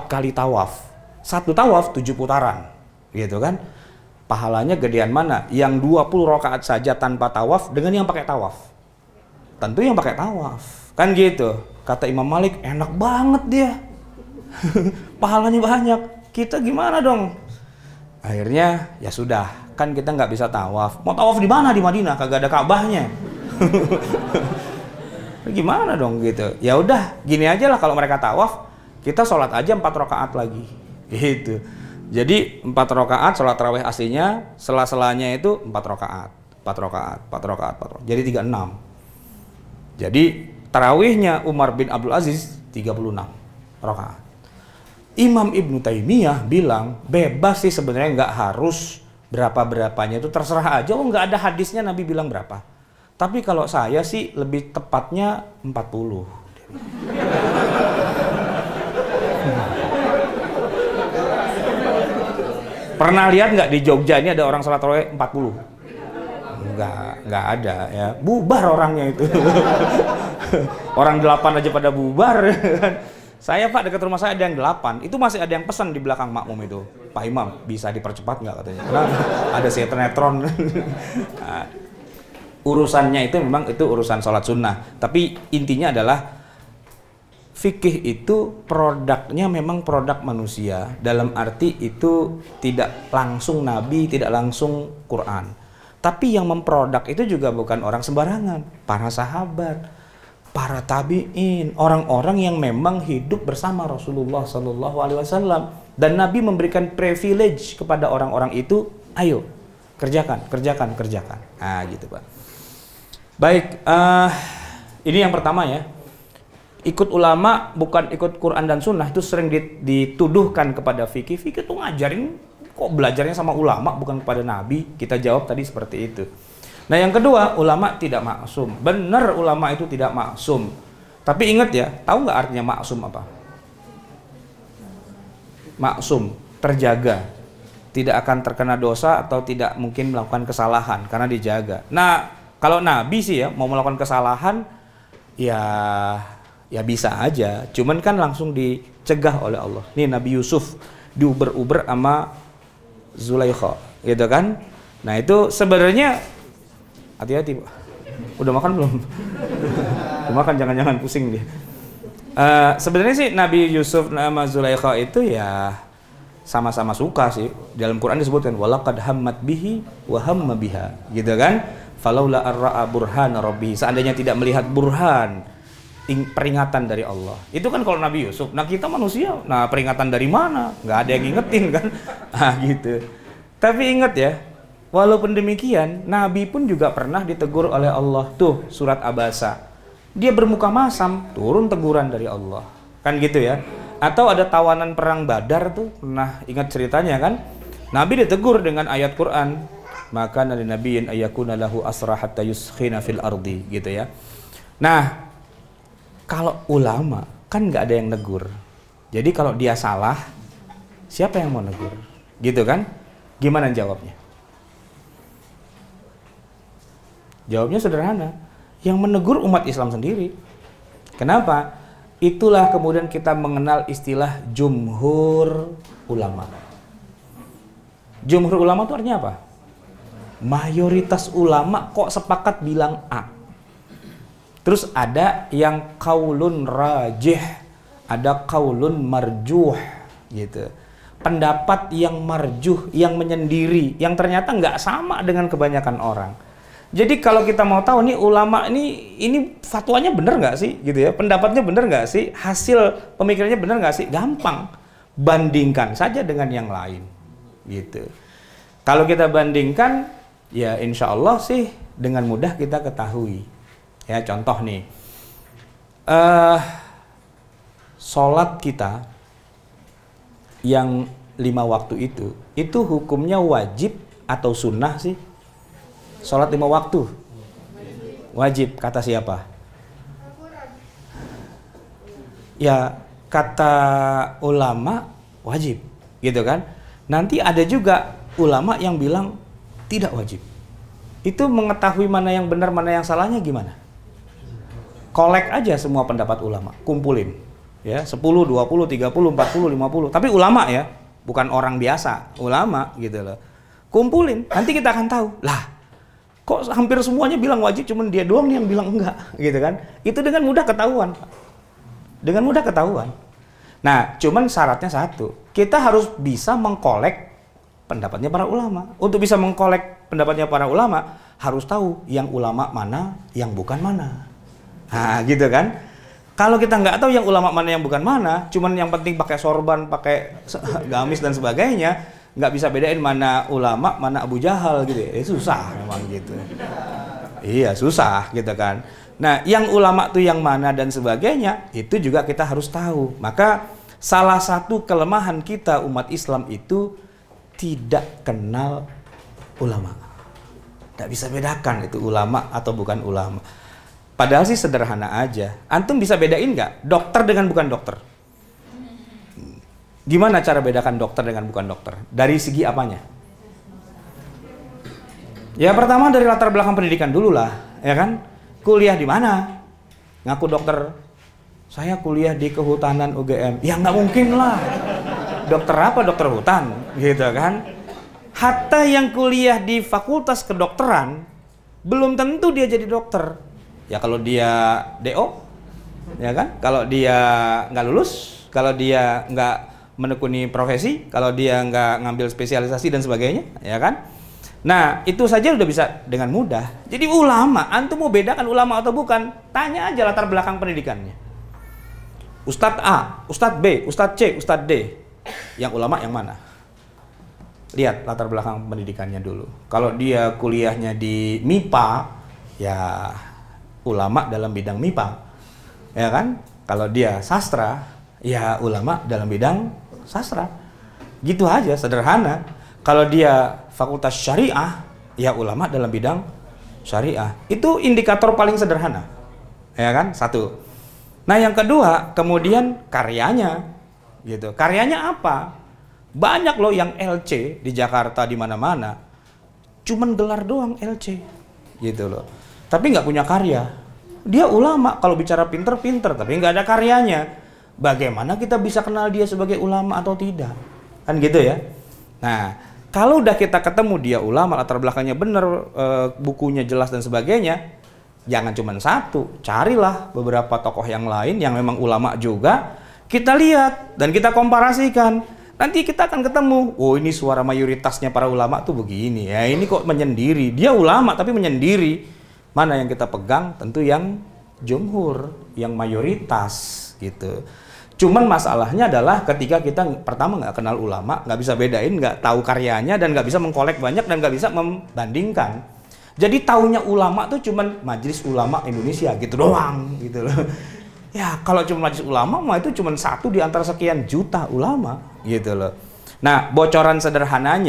Speaker 3: kali tawaf. 1 tawaf 7 putaran gitu kan. Pahalanya gedean mana? Yang 20 rakaat saja tanpa tawaf dengan yang pakai tawaf? Tentu yang pakai tawaf, kan gitu. Kata Imam Malik, enak banget dia. Pahalanya banyak. Kita gimana dong? Akhirnya ya sudah, kan kita nggak bisa tawaf. Mau tawaf di mana di Madinah? Kagak ada Ka'bahnya. Gimana dong gitu? Ya udah, gini aja lah kalau mereka tawaf, kita sholat aja 4 rakaat lagi. Gitu. Jadi 4 rakaat sholat tarawih aslinya, sela-selanya itu 4 rakaat. Jadi 36. Jadi tarawihnya Umar bin Abdul Aziz 36 rakaat. Imam Ibnu Taimiyah bilang bebas sih sebenarnya, nggak harus berapa-berapanya, itu terserah aja. Oh nggak ada hadisnya Nabi bilang berapa. Tapi kalau saya sih lebih tepatnya 40. Pernah lihat nggak di Jogja ini ada orang salat tarawih 40? Nggak ada ya, bubar orangnya itu. Orang 8 aja pada bubar. Saya Pak, dekat rumah saya ada yang 8, itu masih ada yang pesan di belakang makmum itu, Pak Imam bisa dipercepat nggak katanya, karena ada sinetron. Nah, urusannya itu memang itu urusan sholat sunnah, tapi intinya adalah fikih itu produknya memang produk manusia, dalam arti itu tidak langsung Nabi, tidak langsung Quran. Tapi yang memproduk itu juga bukan orang sembarangan, para sahabat, para tabi'in, orang-orang yang memang hidup bersama Rasulullah SAW. Dan Nabi memberikan privilege kepada orang-orang itu, ayo kerjakan. Nah gitu Pak. Baik, ini yang pertama ya. Ikut ulama bukan ikut Quran dan Sunnah, itu sering dituduhkan kepada fikih. Fikih itu ngajarin kok belajarnya sama ulama bukan kepada Nabi. Kita jawab tadi seperti itu. Nah yang kedua, ulama tidak maksum. Benar ulama itu tidak maksum. Tapi ingat ya, tahu nggak artinya maksum apa? maksum, terjaga, tidak akan terkena dosa atau tidak mungkin melakukan kesalahan karena dijaga. Nah, kalau nabi sih ya mau melakukan kesalahan ya bisa aja, cuman kan langsung dicegah oleh Allah. Nih Nabi Yusuf diuber-uber sama Zulaikha, gitu kan? Nah itu sebenarnya hati-hati, Pak. Udah makan belum? Udah makan, jangan-jangan pusing dia. Sebenarnya sih Nabi Yusuf sama Zulaikha itu ya sama-sama suka sih. Dalam Quran disebutkan walaqad hammat bihi wa hamma biha, gitu kan? Falaula arra'a burhana rabbih. Seandainya tidak melihat burhan, peringatan dari Allah. Itu kan kalau Nabi Yusuf. Nah kita manusia, nah peringatan dari mana? Nggak ada yang ngingetin kan? Ah gitu. Tapi ingat ya, walaupun demikian, Nabi pun juga pernah ditegur oleh Allah. Tuh surat Abasa. Dia bermuka masam, turun teguran dari Allah. Kan gitu ya. Atau ada tawanan perang Badar tuh, pernah ingat ceritanya kan? Nabi ditegur dengan ayat Quran. Maka dari nabiyin ayyakuna lahu asra hatta yuskhina fil ardi, gitu ya. Nah, kalau ulama kan nggak ada yang negur. Jadi kalau dia salah, siapa yang mau negur? Gitu kan? Gimana jawabnya? Jawabnya sederhana. Yang menegur umat Islam sendiri. Kenapa? Itulah kemudian kita mengenal istilah jumhur ulama. Jumhur ulama itu artinya apa? Mayoritas ulama kok sepakat bilang A. Terus ada yang qaulun rajih, ada qaulun marjuh, gitu. Pendapat yang marjuh, yang menyendiri, yang ternyata nggak sama dengan kebanyakan orang. Jadi kalau kita mau tahu nih ulama ini fatwanya bener nggak sih, gitu ya? Pendapatnya bener nggak sih? Hasil pemikirannya bener nggak sih? Gampang, bandingkan saja dengan yang lain, gitu. Kalau kita bandingkan, ya insya Allah sih dengan mudah kita ketahui. Ya contoh nih, sholat kita yang 5 waktu itu hukumnya wajib atau sunnah sih? Sholat 5 waktu wajib, kata siapa? Ya kata ulama wajib, gitu kan? Nanti ada juga ulama yang bilang tidak wajib. Itu mengetahui mana yang benar, mana yang salahnya gimana? Kolek aja semua pendapat ulama, kumpulin. Ya, 10, 20, 30, 40, 50. Tapi ulama ya, bukan orang biasa, ulama gitu loh. Kumpulin, nanti kita akan tahu. Lah, kok hampir semuanya bilang wajib, cuman dia doang yang bilang enggak, gitu kan? Itu dengan mudah ketahuan, Pak. Dengan mudah ketahuan. Nah, cuman syaratnya satu. Kita harus bisa mengkolek pendapatnya para ulama. Untuk bisa mengkolek pendapatnya para ulama, harus tahu yang ulama mana, yang bukan mana. Nah, gitu kan? Kalau kita nggak tahu yang ulama mana yang bukan mana, cuman yang penting pakai sorban, pakai gamis dan sebagainya, nggak bisa bedain mana ulama, mana Abu Jahal gitu. Susah memang gitu. Iya, susah gitu kan. Nah, yang ulama tuh yang mana dan sebagainya, itu juga kita harus tahu. Maka salah satu kelemahan kita umat Islam itu tidak kenal ulama. Tidak bisa bedakan itu ulama atau bukan ulama. Padahal sih sederhana aja. Antum bisa bedain nggak dokter dengan bukan dokter? Gimana cara bedakan dokter dengan bukan dokter? Dari segi apanya? Ya pertama dari latar belakang pendidikan dulu lah, ya kan? Kuliah di mana? Ngaku dokter. Saya kuliah di kehutanan UGM. Ya nggak mungkin lah. Dokter apa? Dokter hutan, gitu kan? Hatta yang kuliah di fakultas kedokteran belum tentu dia jadi dokter. Ya kalau dia DO, ya kan? Kalau dia nggak lulus, kalau dia nggak menekuni profesi, kalau dia nggak ngambil spesialisasi dan sebagainya, ya kan? Nah, itu saja udah bisa dengan mudah. Jadi ulama, antum mau bedakan ulama atau bukan, tanya aja latar belakang pendidikannya. Ustadz A, Ustadz B, Ustadz C, Ustadz D. Yang ulama yang mana? Lihat latar belakang pendidikannya dulu. Kalau dia kuliahnya di MIPA, ya ulama dalam bidang MIPA, ya kan? Kalau dia sastra, ya ulama dalam bidang sastra. Gitu aja, sederhana. Kalau dia fakultas syariah, ya ulama dalam bidang syariah. Itu indikator paling sederhana, ya kan? Satu. Nah yang kedua, kemudian karyanya, gitu. Karyanya apa? Banyak loh yang LC di Jakarta di mana-mana, cuman gelar doang LC, gitu loh. Tapi nggak punya karya. Dia ulama, kalau bicara pinter-pinter, tapi nggak ada karyanya. Bagaimana kita bisa kenal dia sebagai ulama atau tidak? Kan gitu ya. Nah, kalau udah kita ketemu dia ulama, latar belakangnya bener, bukunya jelas dan sebagainya, jangan cuma satu, carilah beberapa tokoh yang lain yang memang ulama juga, kita lihat dan kita komparasikan. Nanti kita akan ketemu, oh ini suara mayoritasnya para ulama tuh begini, ya ini kok menyendiri, dia ulama tapi menyendiri. Mana yang kita pegang? Tentu yang jumhur, yang mayoritas gitu. Cuman masalahnya adalah ketika kita pertama nggak kenal ulama, nggak bisa bedain, nggak tahu karyanya, dan nggak bisa mengkolek banyak, dan nggak bisa membandingkan. Jadi taunya ulama tuh cuman Majelis Ulama Indonesia gitu doang gitu loh. Ya kalau cuma Majelis Ulama mah itu cuma satu di antara sekian juta ulama gitu loh. Nah, bocoran sederhana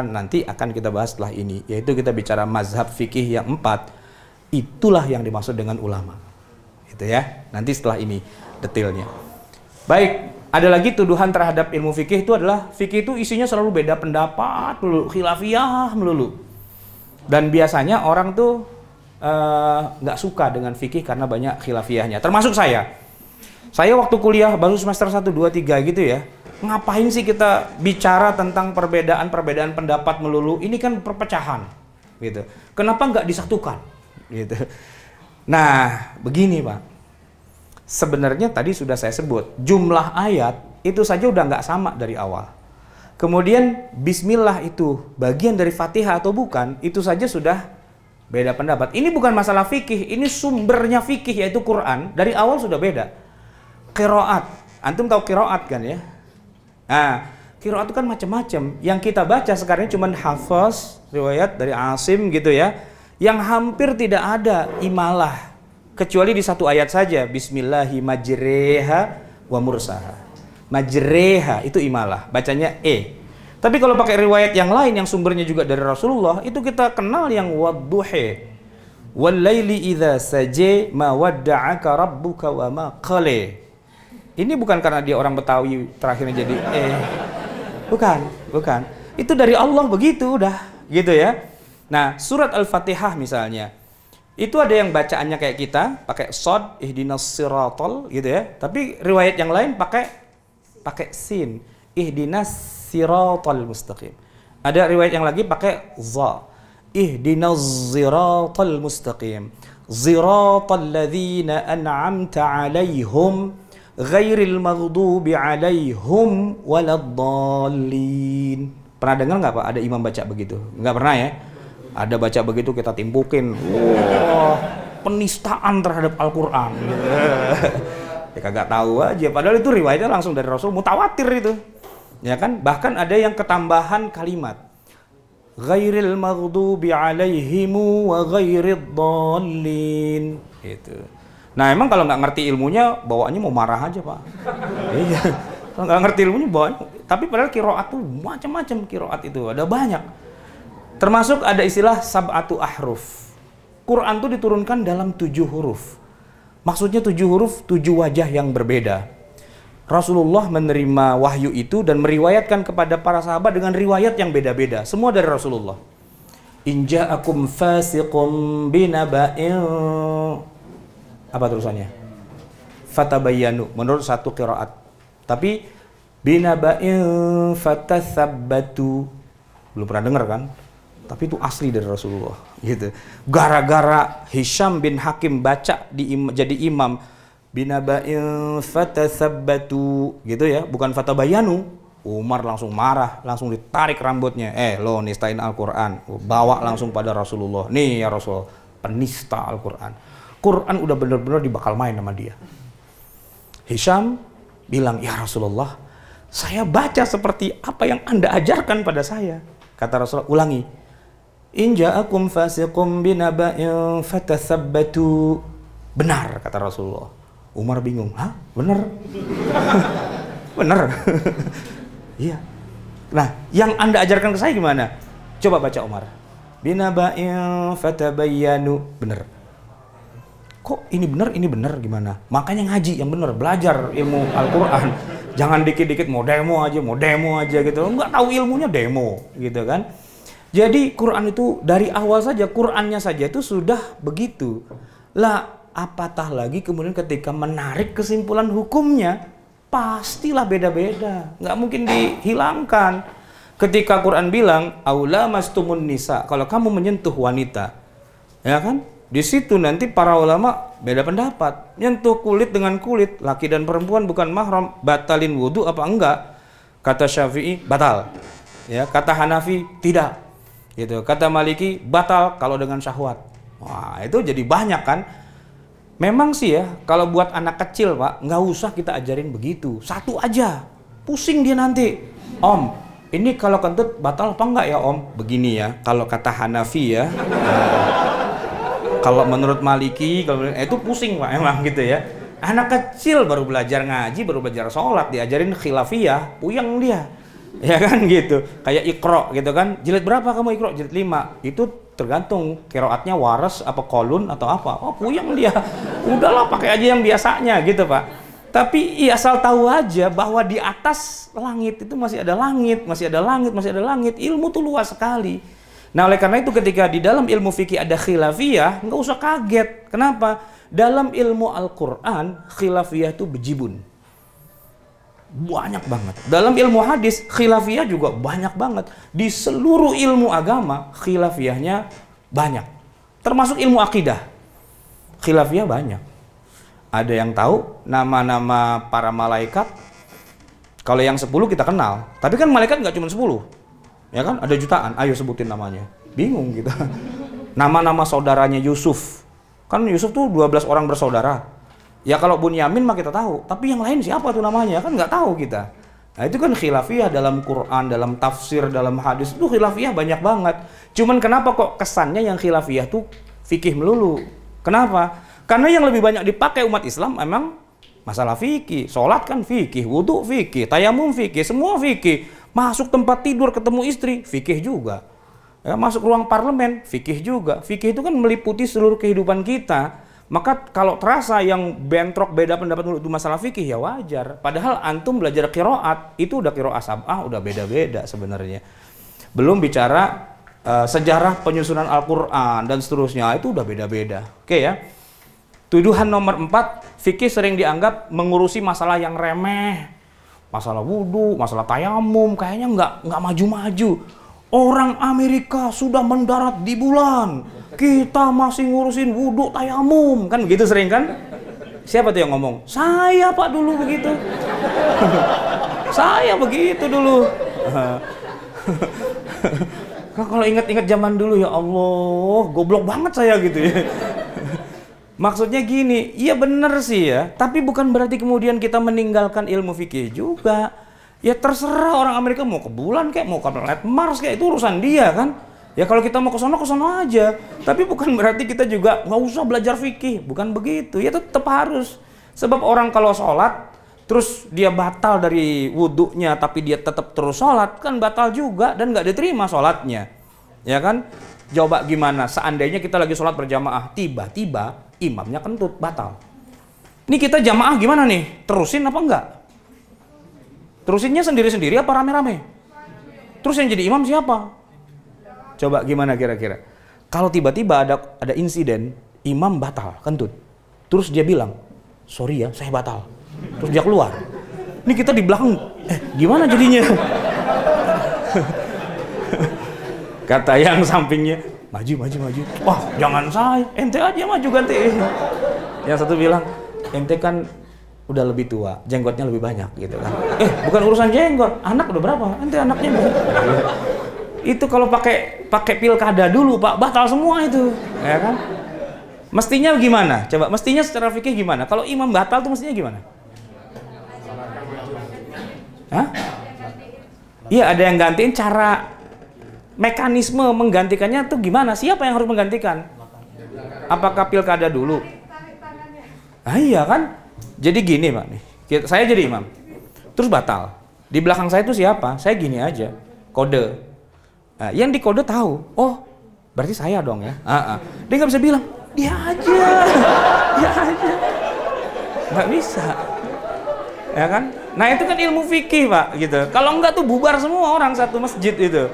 Speaker 3: nanti akan kita bahas setelah ini, yaitu kita bicara mazhab fikih yang 4. Itulah yang dimaksud dengan ulama. Gitu ya. Nanti setelah ini detailnya. Baik, ada lagi tuduhan terhadap ilmu fikih itu adalah fikih itu isinya selalu beda pendapat melulu, khilafiyah melulu. Dan biasanya orang tuh nggak suka dengan fikih karena banyak khilafiyahnya. Termasuk saya. Saya waktu kuliah baru semester 1, 2, 3 gitu ya. Ngapain sih kita bicara tentang perbedaan pendapat melulu? Ini kan perpecahan, gitu. Kenapa nggak disatukan, gitu? Nah, begini Pak. Sebenarnya tadi sudah saya sebut, jumlah ayat itu saja udah nggak sama dari awal. Kemudian Bismillah itu bagian dari Fatihah atau bukan, itu saja sudah beda pendapat. Ini bukan masalah fikih, ini sumbernya fikih yaitu Quran. Dari awal sudah beda. Qiraat, antum tahu qiraat kan ya? Nah, qiraat itu kan macam-macam. Yang kita baca sekarang cuma hafaz, riwayat dari Asim gitu ya. Yang hampir tidak ada imalah. Kecuali di satu ayat saja. Bismillahi majreha wa mursaha. Majreha itu imalah, bacanya E. Tapi kalau pakai riwayat yang lain yang sumbernya juga dari Rasulullah, itu kita kenal yang wadduhi. Wal laili idza saja ma wadda'aka rabbuka wa ma qala. Ini bukan karena dia orang Betawi terakhirnya jadi bukan. Itu dari Allah begitu udah, gitu ya. Nah, surat Al-Fatihah misalnya. Itu ada yang bacaannya kayak kita, pakai shad, ihdinas siratal gitu ya. Tapi riwayat yang lain pakai sin, ihdinas siratal mustaqim. Ada riwayat yang lagi pakai za, ihdinas siratal mustaqim. Siratal ladzina an'amta 'alaihim ghairil maghdubi 'alaihim waladdallin. Pernah dengar nggak Pak ada imam baca begitu? Nggak pernah ya? Ada baca begitu kita timpukin. Wah, penistaan terhadap Al-Qur'an. Ya kagak tahu aja, padahal itu riwayatnya langsung dari Rasul, mutawatir itu. Ya kan? Bahkan ada yang ketambahan kalimat. Ghairil maghdubi 'alaihim wa ghairidh-dhallin. Gitu. Nah, emang kalau nggak ngerti ilmunya, bawaannya mau marah aja, Pak. Iya. Kalau nggak ngerti ilmunya bawaannya, tapi padahal qiraat tuh macam-macam qiraat itu, ada banyak. Termasuk ada istilah sab'atu ahruf. Quran tuh diturunkan dalam 7 huruf. Maksudnya 7 huruf, 7 wajah yang berbeda. Rasulullah menerima wahyu itu dan meriwayatkan kepada para sahabat dengan riwayat yang beda-beda. Semua dari Rasulullah. In ja'akum fasiqum binaba'in. Apa terusannya? Fatabayyanu, menurut satu qiraat. Tapi binaba'in fatathabbatu. Belum pernah dengar kan? Tapi itu asli dari Rasulullah gitu. Gara-gara Hisham bin Hakim baca jadi imam, binaba'in fatathabbatu gitu ya, bukan fatabayanu. Umar langsung marah, langsung ditarik rambutnya. Lo nistain Al-Qur'an. Bawa langsung pada Rasulullah. Nih ya Rasul, penista Al-Qur'an. Quran udah bener-bener dibakal main sama dia. Hisham bilang, "Ya Rasulullah, saya baca seperti apa yang Anda ajarkan pada saya." Kata Rasulullah, ulangi. In ja'akum fasiqum binaba'in fatathabbatu. Benar, kata Rasulullah. Umar bingung. Hah? Benar? Benar? Iya. Nah, yang Anda ajarkan ke saya gimana? Coba baca Umar. Binaba'in fatabayyanu. Benar. Kok ini benar gimana? Makanya ngaji yang benar, belajar ilmu Al-Quran. Jangan dikit-dikit mau demo aja gitu. Nggak tahu ilmunya demo gitu kan. Jadi Quran itu dari awal saja, Qurannya saja itu sudah begitu. Lah apatah lagi kemudian ketika menarik kesimpulan hukumnya, pastilah beda-beda. Nggak mungkin dihilangkan. Ketika Quran bilang, aula mastumun nisa, kalau kamu menyentuh wanita, ya kan? Di situ nanti para ulama beda pendapat. Nyentuh kulit dengan kulit, laki dan perempuan bukan mahram, batalin wudhu apa enggak? Kata Syafi'i, batal. Ya, kata Hanafi, tidak. Gitu. Kata Maliki, batal kalau dengan syahwat. Wah, itu jadi banyak kan? Memang sih ya, kalau buat anak kecil Pak, nggak usah kita ajarin begitu. Satu aja, pusing dia nanti. Om, ini kalau kentut batal apa enggak ya Om? Begini ya, kalau kata Hanafi ya. Kalau menurut Maliki, kalau itu pusing Pak, emang gitu ya. Anak kecil baru belajar ngaji, baru belajar sholat, diajarin khilafiyah, puyeng dia. Ya kan gitu. Kayak Iqra gitu kan. Jilid berapa kamu Iqra? Jilid 5. Itu tergantung qiraatnya waras apa kolun atau apa. Oh, puyeng dia. Udahlah pakai aja yang biasanya gitu Pak. Tapi ya asal tahu aja bahwa di atas langit itu masih ada langit, masih ada langit, masih ada langit. Ilmu tuh luas sekali. Nah oleh karena itu ketika di dalam ilmu fikih ada khilafiyah, nggak usah kaget. Kenapa? Dalam ilmu Al-Quran, khilafiyah itu bejibun. Banyak banget. Dalam ilmu hadis, khilafiyah juga banyak banget. Di seluruh ilmu agama, khilafiyahnya banyak. Termasuk ilmu akidah. Khilafiyah banyak. Ada yang tahu nama-nama para malaikat. Kalau yang 10 kita kenal. Tapi kan malaikat nggak cuma 10. Ya kan? Ada jutaan. Ayo sebutin namanya. Bingung kita. Nama-nama saudaranya Yusuf. Kan Yusuf tuh 12 orang bersaudara. Ya kalau Bunyamin mah kita tahu. Tapi yang lain siapa tuh namanya? Kan nggak tahu kita. Nah itu kan khilafiyah dalam Quran, dalam tafsir, dalam hadis. Itu khilafiyah banyak banget. Cuman kenapa kok kesannya yang khilafiyah tuh fikih melulu? Kenapa? Karena yang lebih banyak dipakai umat Islam memang masalah fikih. Sholat kan fikih, wudhu fikih, tayamum fikih, semua fikih. Masuk tempat tidur ketemu istri, fikih juga. Ya, masuk ruang parlemen, fikih juga. Fikih itu kan meliputi seluruh kehidupan kita. Maka kalau terasa yang bentrok beda pendapat itu masalah fikih ya wajar. Padahal antum belajar qiraat itu udah qiraat sab'ah, udah beda-beda sebenarnya. Belum bicara sejarah penyusunan Al-Quran dan seterusnya, itu udah beda-beda. Oke ya. Tuduhan nomor 4, fikih sering dianggap mengurusi masalah yang remeh. Masalah wudhu, masalah tayamum, kayaknya nggak maju-maju. Orang Amerika sudah mendarat di bulan, kita masih ngurusin wudhu tayamum. Kan begitu sering kan? Siapa tuh yang ngomong? Saya Pak dulu begitu. Saya begitu dulu. Kalau ingat-ingat zaman dulu ya Allah, goblok banget saya gitu ya. Maksudnya gini, iya bener sih ya, tapi bukan berarti kemudian kita meninggalkan ilmu fikih juga. Ya terserah orang Amerika mau ke bulan kayak mau ke planet Mars kayak itu urusan dia kan. Ya kalau kita mau ke sono aja. Tapi bukan berarti kita juga nggak usah belajar fikih, bukan begitu. Ya tetap harus. Sebab orang kalau sholat terus dia batal dari wudhunya tapi dia tetap terus sholat kan batal juga dan nggak diterima sholatnya. Ya kan? Coba gimana seandainya kita lagi sholat berjamaah tiba-tiba imamnya kentut, batal. Ini kita jamaah gimana nih? Terusin apa enggak? Terusinnya sendiri-sendiri apa rame-rame? Terus yang jadi imam siapa? Coba gimana kira-kira? Kalau tiba-tiba ada insiden, imam batal, kentut. Terus dia bilang, sorry ya, saya batal. Terus dia keluar. Ini kita di belakang, gimana jadinya? Kata yang sampingnya, maju. Wah, jangan saya, ente aja maju ganti. Yang satu bilang, ente kan udah lebih tua, jenggotnya lebih banyak gitu kan. Bukan urusan jenggot, anak udah berapa? Ente anaknya berapa? Itu kalau pakai pilkada dulu Pak, batal semua itu, ya kan? Mestinya gimana? Coba, mestinya secara fikih gimana? Kalau imam batal tuh mestinya gimana? Hah? Iya, ada yang gantiin cara mekanisme menggantikannya tuh gimana? Siapa yang harus menggantikan? Apakah pilkada dulu? Ah iya kan? Jadi gini Pak nih, saya jadi imam, terus batal. Di belakang saya itu siapa? Saya gini aja, kode. Nah, yang di kode tahu, oh berarti saya dong ya. Dia nggak bisa bilang, dia aja, nggak bisa. ya kan? Nah itu kan ilmu fikih Pak, gitu. Kalau enggak tuh bubar semua orang satu masjid itu.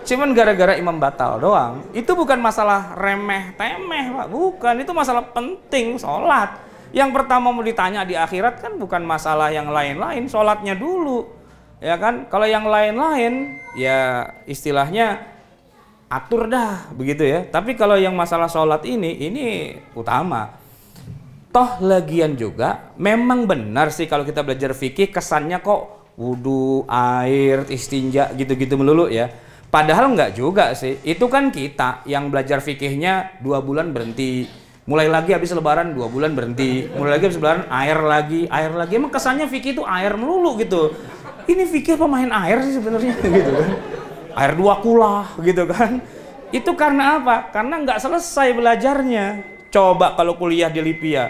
Speaker 3: Cuman gara-gara imam batal doang. Itu bukan masalah remeh temeh Pak, bukan. Itu masalah penting, sholat. Yang pertama mau ditanya di akhirat kan bukan masalah yang lain-lain, sholatnya dulu, ya kan? Kalau yang lain-lain, ya istilahnya atur dah, begitu ya. Tapi kalau yang masalah sholat ini utama. Toh lagian juga memang benar sih kalau kita belajar fikih kesannya kok wudu, air, istinja gitu-gitu melulu ya. Padahal enggak juga sih. Itu kan kita yang belajar fikihnya 2 bulan berhenti. Mulai lagi habis lebaran 2 bulan berhenti. Mulai lagi habis lebaran air lagi. Emang kesannya fikih itu air melulu gitu. Ini fikih pemain air sih sebenarnya gitu kan. Air 2 kulah gitu kan. Itu karena apa? Karena nggak selesai belajarnya. Coba kalau kuliah di Lipia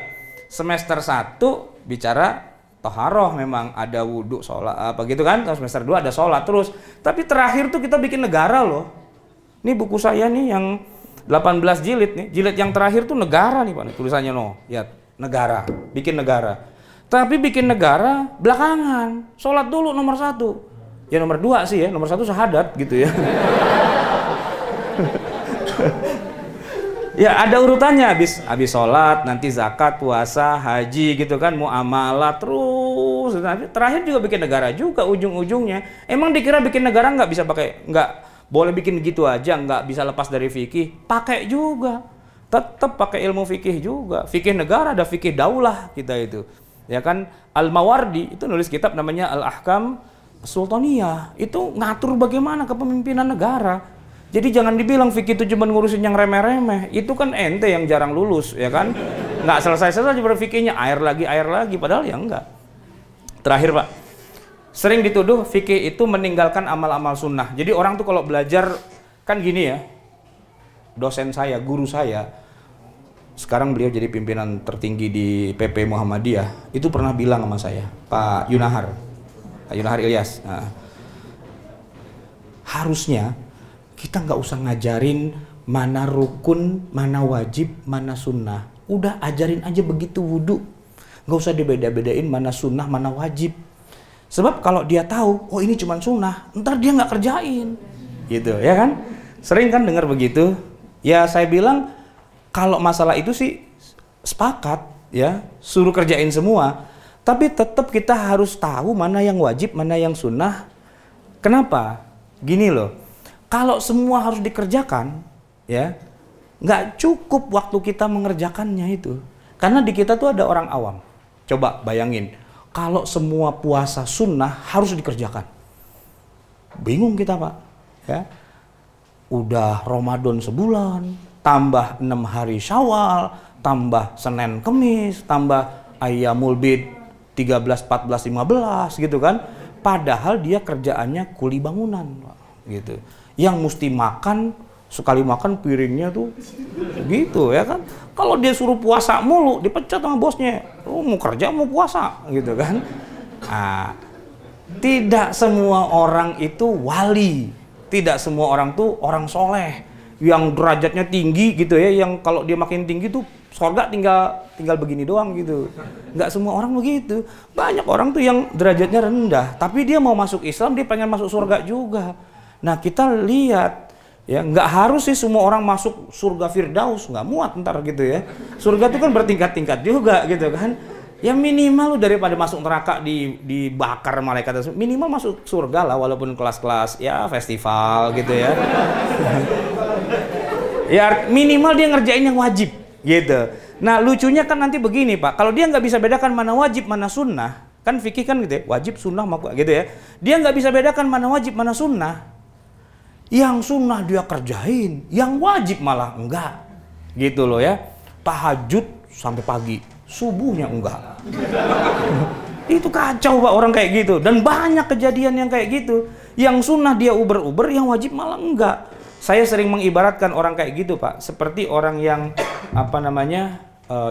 Speaker 3: semester 1 bicara toharoh, memang ada wudhu, sholat apa gitu kan. Semester 2 ada sholat terus. Tapi terakhir tuh kita bikin negara loh. Ini buku saya nih yang 18 jilid nih. Jilid yang terakhir tuh negara nih Pak. Tulisannya ya negara. Bikin negara. Tapi bikin negara belakangan. Sholat dulu nomor 1. Ya nomor 2 sih ya. Nomor 1 syahadat gitu ya. Ya ada urutannya, habis sholat, nanti zakat, puasa, haji gitu kan, muamalah terus. Terakhir juga bikin negara juga ujung-ujungnya. Emang dikira bikin negara nggak bisa pakai, nggak boleh bikin gitu aja, nggak bisa lepas dari fikih? Pakai juga, tetap pakai ilmu fikih juga. Fikih negara ada fikih daulah kita itu, ya kan. Al-Mawardi itu nulis kitab namanya Al-Ahkam Sultaniyah, itu ngatur bagaimana kepemimpinan negara. Jadi jangan dibilang fikih itu cuma ngurusin yang remeh-remeh. Itu kan ente yang jarang lulus, ya kan? Nggak selesai-selesai berfikihnya, air lagi. Padahal ya enggak. Terakhir Pak, sering dituduh fikih itu meninggalkan amal-amal sunnah. Jadi orang tuh kalau belajar, kan gini ya, dosen saya, guru saya, sekarang beliau jadi pimpinan tertinggi di PP Muhammadiyah, itu pernah bilang sama saya, Pak Yunahar Ilyas, nah, harusnya kita nggak usah ngajarin mana rukun, mana wajib, mana sunnah. Udah ajarin aja begitu wudu. Nggak usah dibeda-bedain mana sunnah, mana wajib. Sebab kalau dia tahu, oh ini cuma sunnah, ntar dia nggak kerjain. Gitu, ya kan? Sering kan dengar begitu. Ya saya bilang, kalau masalah itu sih sepakat, ya suruh kerjain semua. Tapi tetap kita harus tahu mana yang wajib, mana yang sunnah. Kenapa? Gini loh. Kalau semua harus dikerjakan, ya nggak cukup waktu kita mengerjakannya itu. Karena di kita tuh ada orang awam. Coba bayangin, kalau semua puasa sunnah harus dikerjakan, bingung kita Pak. Ya, udah Ramadan sebulan, tambah 6 hari Syawal, tambah Senin Kemis, tambah Ayyamul Bid 13, 14, 15 gitu kan. Padahal dia kerjaannya kuli bangunan, Pak. Gitu. Yang mesti makan, sekali makan piringnya tuh gitu ya kan. Kalau dia suruh puasa mulu, dipecat sama bosnya. Lu mau kerja mau puasa gitu kan. Nah, tidak semua orang itu wali. Tidak semua orang tuh orang soleh yang derajatnya tinggi gitu ya, yang kalau dia makin tinggi tuh surga tinggal begini doang gitu. Nggak semua orang begitu. Banyak orang tuh yang derajatnya rendah, tapi dia mau masuk Islam, dia pengen masuk surga juga. Nah kita lihat ya, nggak harus sih semua orang masuk surga Firdaus, nggak muat ntar gitu ya. Surga itu kan bertingkat-tingkat juga gitu kan. Ya minimal lu daripada masuk neraka dibakar malaikat, minimal masuk surga lah, walaupun kelas-kelas ya festival gitu ya. Ya minimal dia ngerjain yang wajib gitu. Nah lucunya kan nanti begini Pak, kalau dia nggak bisa bedakan mana wajib mana sunnah, kan fikih kan gitu ya, wajib sunnah gitu ya. Dia nggak bisa bedakan mana wajib mana sunnah. Yang sunnah dia kerjain, yang wajib malah enggak. Gitu loh ya. Tahajud sampai pagi, subuhnya enggak. Itu kacau Pak orang kayak gitu. Dan banyak kejadian yang kayak gitu. Yang sunnah dia uber-uber, yang wajib malah enggak. Saya sering mengibaratkan orang kayak gitu Pak, seperti orang yang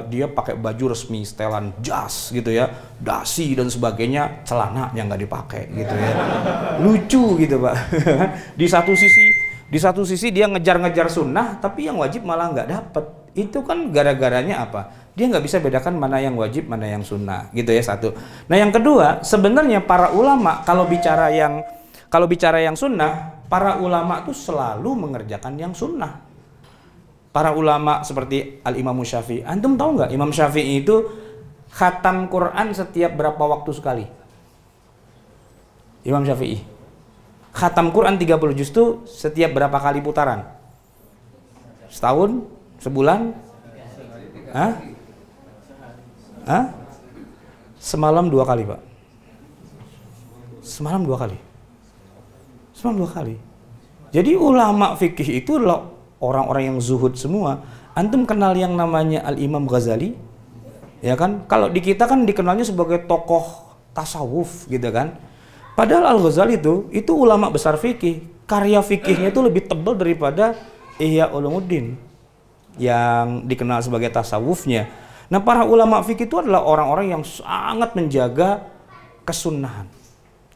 Speaker 3: dia pakai baju resmi, setelan jas gitu ya, dasi dan sebagainya, celana yang nggak dipakai gitu ya. Lucu gitu Pak. Di satu sisi dia ngejar-ngejar sunnah, tapi yang wajib malah nggak dapet. Itu kan gara-garanya apa? dia nggak bisa bedakan mana yang wajib, mana yang sunnah, gitu ya, satu. Nah yang kedua, sebenarnya para ulama kalau bicara yang sunnah, para ulama tuh selalu mengerjakan yang sunnah. Para ulama seperti Al-Imam Syafi'i, antum tahu nggak Imam Syafi'i itu khatam Quran setiap berapa waktu sekali? Imam Syafi'i khatam Quran 30 juz itu setiap berapa kali putaran? Setahun? Sebulan? Hah? Semalam 2 kali, Pak. Semalam 2 kali. Semalam 2 kali. Jadi ulama fikih itu adalah orang-orang yang zuhud semua. Antum kenal yang namanya Al-Imam Ghazali? Ya kan? Kalau di kita kan dikenalnya sebagai tokoh tasawuf gitu kan. Padahal Al-Ghazali itu ulama besar fikih. Karya fikihnya itu lebih tebal daripada Ihya Ulumuddin yang dikenal sebagai tasawufnya. Nah, para ulama fikih itu adalah orang-orang yang sangat menjaga kesunahan.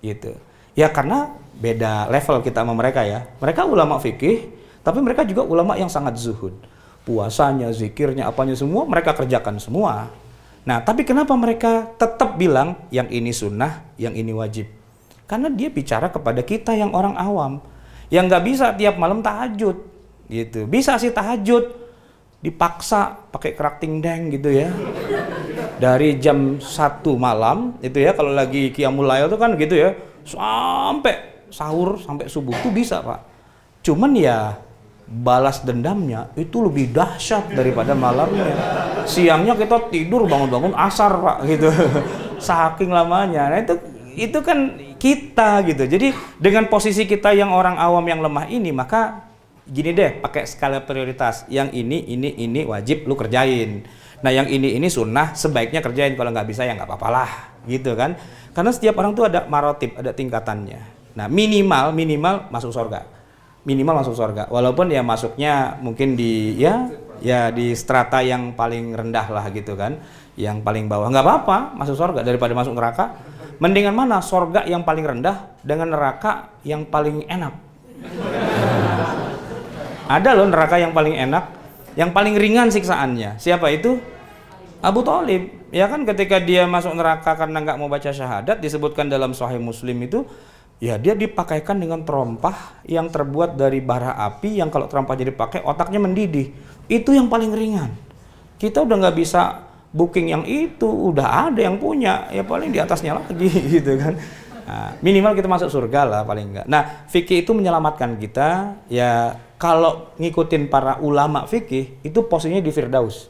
Speaker 3: Gitu. Ya karena beda level kita sama mereka ya. Mereka ulama fikih, tapi mereka juga ulama yang sangat zuhud. Puasanya, zikirnya, apanya semua mereka kerjakan semua. Nah, tapi kenapa mereka tetap bilang yang ini sunnah, yang ini wajib? Karena dia bicara kepada kita yang orang awam, yang nggak bisa tiap malam tahajud, gitu. Bisa sih tahajud, dipaksa pakai kerakting deng gitu ya. Dari jam 1 malam itu ya, kalau lagi qiyamul lail itu kan gitu ya, sampai sahur, sampai subuh itu bisa, Pak. Cuman ya balas dendamnya itu lebih dahsyat daripada malamnya. Siangnya kita tidur bangun-bangun asar, Pak, gitu. Saking lamanya. Nah, itu kan kita gitu. Jadi dengan posisi kita yang orang awam yang lemah ini, maka gini deh, pakai skala prioritas. Yang ini wajib lu kerjain. Nah yang ini sunnah sebaiknya kerjain. Kalau nggak bisa ya nggak apa-apalah, gitu kan. Karena setiap orang tuh ada marotib, ada tingkatannya. Nah minimal masuk surga. Minimal masuk surga. Walaupun ya masuknya mungkin di di strata yang paling rendah lah gitu kan. Yang paling bawah. Nggak apa-apa masuk surga daripada masuk neraka. Mendingan mana surga yang paling rendah dengan neraka yang paling enak. Ada loh neraka yang paling enak, yang paling ringan siksaannya. Siapa itu? Abu Thalib. Ya kan ketika dia masuk neraka karena nggak mau baca syahadat, disebutkan dalam Sahih Muslim itu, ya dia dipakaikan dengan terompah yang terbuat dari bara api yang kalau terompahnya dipakai otaknya mendidih. Itu yang paling ringan. Kita udah nggak bisa booking yang itu, udah ada yang punya, ya paling di atasnya lagi gitu kan. Nah, minimal kita masuk surga lah paling enggak. Nah, fikih itu menyelamatkan kita. Ya kalau ngikutin para ulama fikih itu posisinya di Firdaus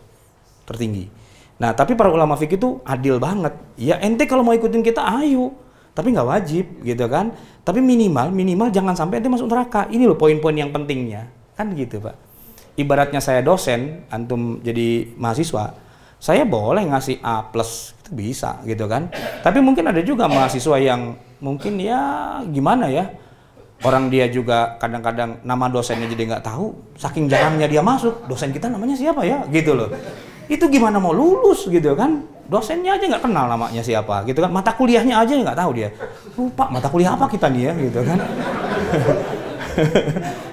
Speaker 3: tertinggi. Nah, tapi para ulama fikih itu adil banget. Ya ente kalau mau ikutin kita ayo, tapi nggak wajib gitu kan. Tapi minimal jangan sampai ente masuk neraka. Ini loh poin-poin yang pentingnya. Kan gitu, Pak. Ibaratnya saya dosen, antum jadi mahasiswa, saya boleh ngasih A+, itu bisa gitu kan. Tapi mungkin ada juga mahasiswa yang mungkin ya gimana ya, orang dia juga kadang-kadang nama dosennya jadi nggak tahu, saking jarangnya dia masuk, dosen kita namanya siapa ya gitu loh. Itu gimana mau lulus gitu kan, dosennya aja nggak kenal namanya siapa gitu kan, mata kuliahnya aja nggak tahu dia, lupa mata kuliah apa kita nih ya gitu kan.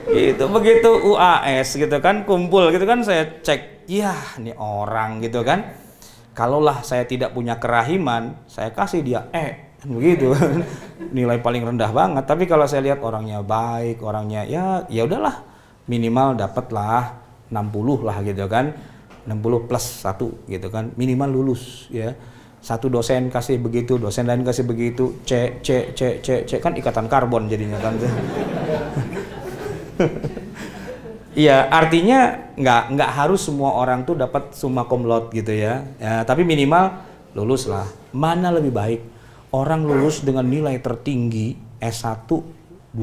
Speaker 3: Gitu, begitu UAS gitu kan, kumpul gitu kan, saya cek, ya nih orang gitu kan, kalaulah saya tidak punya kerahiman, saya kasih dia begitu kan, nilai paling rendah banget. Tapi kalau saya lihat orangnya baik, orangnya ya udahlah, minimal dapatlah 60 lah gitu kan, 60 plus 1 gitu kan, minimal lulus ya. Satu dosen kasih begitu, dosen lain kasih begitu, C kan ikatan karbon jadinya kan. Iya, artinya nggak harus semua orang tuh dapat summa cum laude gitu ya. Tapi minimal lulus lah. Mana lebih baik? Orang lulus dengan nilai tertinggi S1 12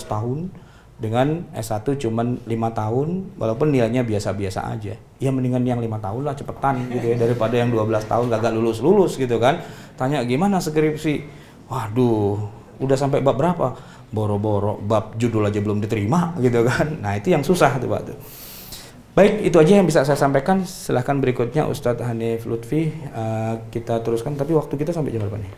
Speaker 3: tahun dengan S1 cuman 5 tahun walaupun nilainya biasa-biasa aja. Ya mendingan yang 5 tahun lah cepetan gitu ya daripada yang 12 tahun gagal lulus gitu kan. Tanya gimana skripsi? Waduh, udah sampai bab berapa? Boro-boro bab judul aja belum diterima gitu kan. Nah, itu yang susah tuh, Pak tuh. Baik, itu aja yang bisa saya sampaikan. Silahkan berikutnya Ustadz Hanif Lutfi kita teruskan, tapi waktu kita sampai jam berapa nih?